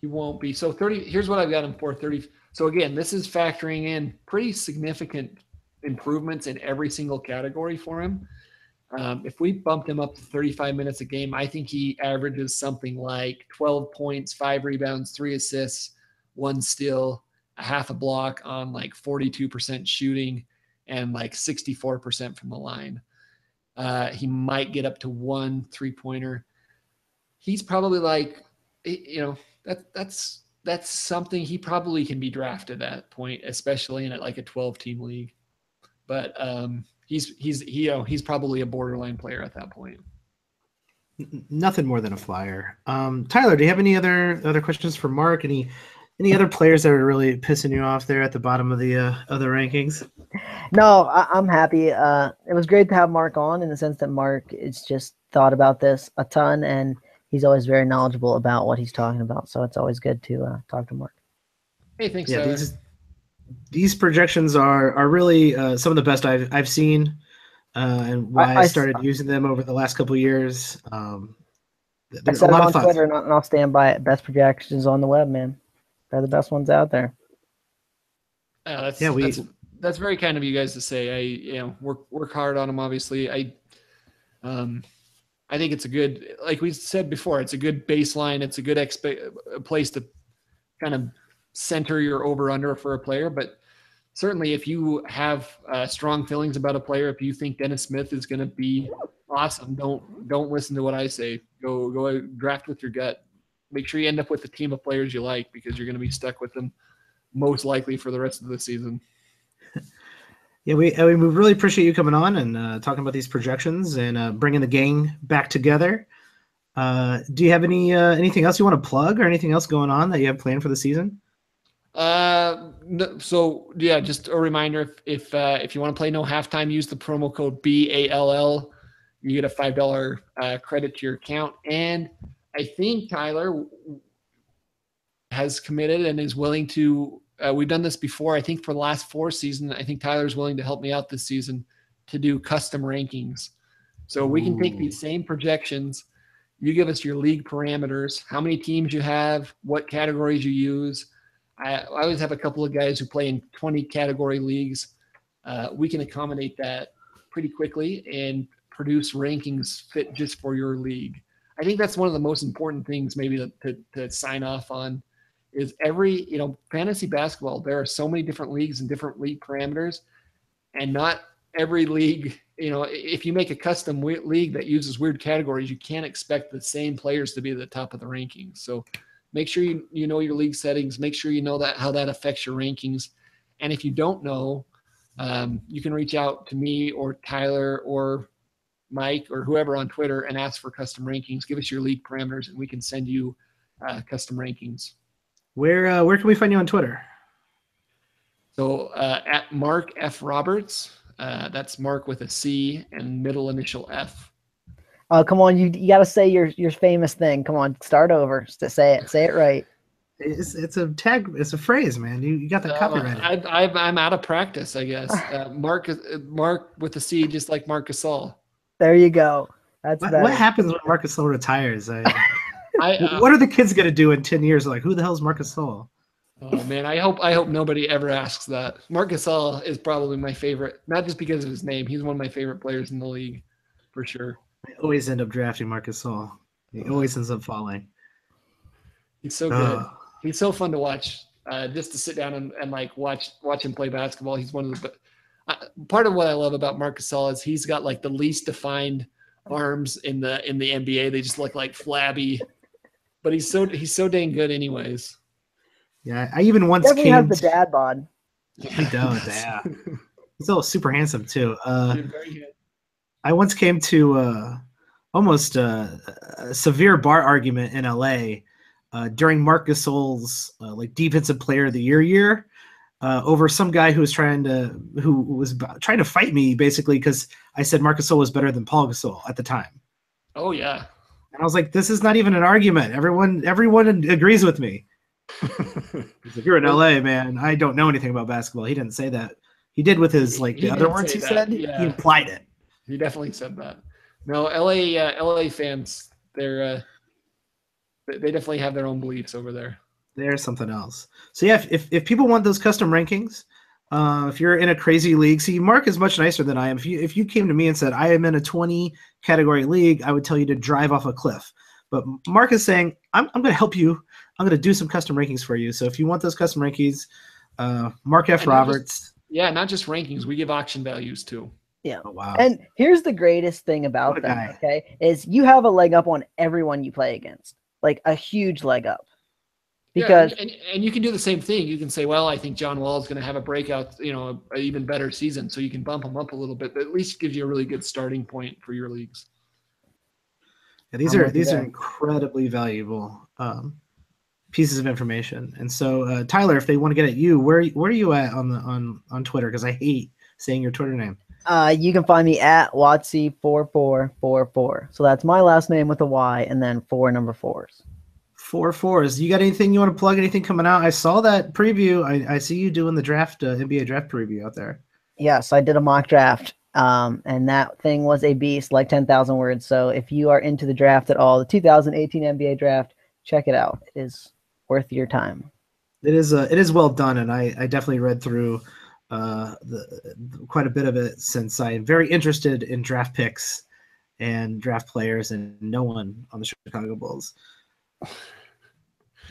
He won't be. So 30. Here's what I've got him for 30. So again, this is factoring in pretty significant improvements in every single category for him. If we bumped him up to 35 minutes a game, I think he averages something like 12 points, 5 rebounds, 3 assists, 1 steal, a half a block on like 42% shooting and like 64% from the line. He might get up to 1 3-pointer. He's probably like, that's something he probably can be drafted at that point, especially in like a 12-team league. But he's probably a borderline player at that point. Nothing more than a flyer. Tyler, do you have any other questions for Mark? Any other players that are really pissing you off there at the bottom of the other rankings? No, I'm happy. It was great to have Mark on in the sense that Mark has just thought about this a ton, and he's always very knowledgeable about what he's talking about. So it's always good to talk to Mark. Hey, thanks. Yeah, these projections are really some of the best I've seen, and why I started using them over the last couple of years. I said it on Twitter, and I'll stand by it. Best projections on the web, man. They're the best ones out there. That's very kind of you guys to say. I work hard on them. Obviously, I think it's a good, like we said before, it's a good baseline. It's a good place to kind of center your over under for a player. But certainly, if you have strong feelings about a player, if you think Dennis Smith is going to be awesome, don't listen to what I say. Go draft with your gut. Make sure you end up with the team of players you like, because you're going to be stuck with them most likely for the rest of the season. Yeah, we really appreciate you coming on and talking about these projections and bringing the gang back together. Do you have anything else you want to plug or anything else going on that you have planned for the season? So yeah, just a reminder, if you want to play no halftime, use the promo code BALL. You get a $5 credit to your account. And I think Tyler has committed and is willing to, we've done this before. I think for the last 4 seasons, I think Tyler's willing to help me out this season to do custom rankings. So we can take these same projections. You give us your league parameters, how many teams you have, what categories you use. I always have a couple of guys who play in 20 category leagues. We can accommodate that pretty quickly and produce rankings fit just for your league. I think that's one of the most important things maybe to sign off on is fantasy basketball. There are so many different leagues and different league parameters, and not every league, if you make a custom league that uses weird categories, you can't expect the same players to be at the top of the rankings. So Make sure you know your league settings. Make sure you know how that affects your rankings. And if you don't know, you can reach out to me or Tyler or Mike or whoever on Twitter and ask for custom rankings. Give us your league parameters, and we can send you custom rankings. Where can we find you on Twitter? So at Mark F. Roberts, that's Mark with a C and middle initial F. Come on, you got to say your famous thing. Come on, start over. Say it right. It's a tag. It's a phrase, man. You got that copyrighted. I'm out of practice, I guess. Mark with a C, just like Marc Gasol. There you go. That's what happens when Marc Gasol retires? What are the kids gonna do in 10 years? Like, who the hell is Marc Gasol? Oh man, I hope nobody ever asks that. Marc Gasol is probably my favorite, not just because of his name. He's one of my favorite players in the league, for sure. I always end up drafting Marc Gasol. He always ends up falling. He's so good. He's so fun to watch. Just to sit down and like watch him play basketball. He's one of the part of what I love about Marc Gasol is he's got like the least defined arms in the NBA. They just look like flabby, but he's so dang good anyways. Yeah, I even once definitely has the dad bod. He does. Yeah, he's all super handsome too. I once came to almost a severe bar argument in LA during Marc Gasol's like defensive player of the year over some guy who was trying to fight me basically because I said Marc Gasol was better than Paul Gasol at the time. Oh yeah, and I was like, this is not even an argument. Everyone agrees with me. He's like, you're in LA, man. I don't know anything about basketball. He didn't say that. He did with his the other words he said. Yeah. He implied it. He definitely said that. No, LA fans, they definitely have their own beliefs over there. There's something else. So yeah, if people want those custom rankings, if you're in a crazy league, see, Mark is much nicer than I am. If you came to me and said I am in a 20 category league, I would tell you to drive off a cliff. But Mark is saying I'm going to help you. I'm going to do some custom rankings for you. So if you want those custom rankings, Mark F. Roberts. Not just rankings. We give auction values too. Yeah. Oh, wow. And here's the greatest thing about that, okay, is you have a leg up on everyone you play against, like a huge leg up. Because and you can do the same thing. You can say, well, I think John Wall is going to have a breakout, an even better season. So you can bump him up a little bit, but at least gives you a really good starting point for your leagues. Yeah, these are incredibly valuable pieces of information. And so, Tyler, if they want to get at you, where are you at on Twitter? Because I hate saying your Twitter name. You can find me at Watsy4444. So that's my last name with a Y and then 4 number 4s. 4 4s. You got anything you want to plug? Anything coming out? I saw that preview. I see you doing the draft, NBA draft preview out there. Yes, I did a mock draft. And that thing was a beast, like 10,000 words. So if you are into the draft at all, the 2018 NBA draft, check it out. It is worth your time. It is well done, and I definitely read through quite a bit of it since I am very interested in draft picks and draft players, and no one on the Chicago Bulls.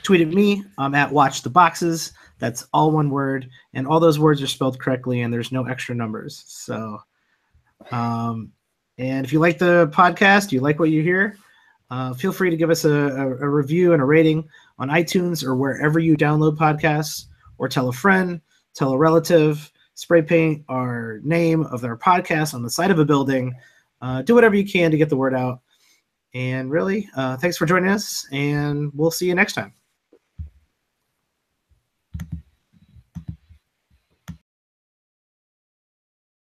Tweet at me. I'm at Watch the Boxes. That's all one word, and all those words are spelled correctly, and there's no extra numbers. So, and if you like the podcast, you like what you hear, feel free to give us a review and a rating on iTunes or wherever you download podcasts, or tell a friend, tell a relative, spray paint our name of our podcast on the side of a building. Do whatever you can to get the word out. And really, thanks for joining us, and we'll see you next time.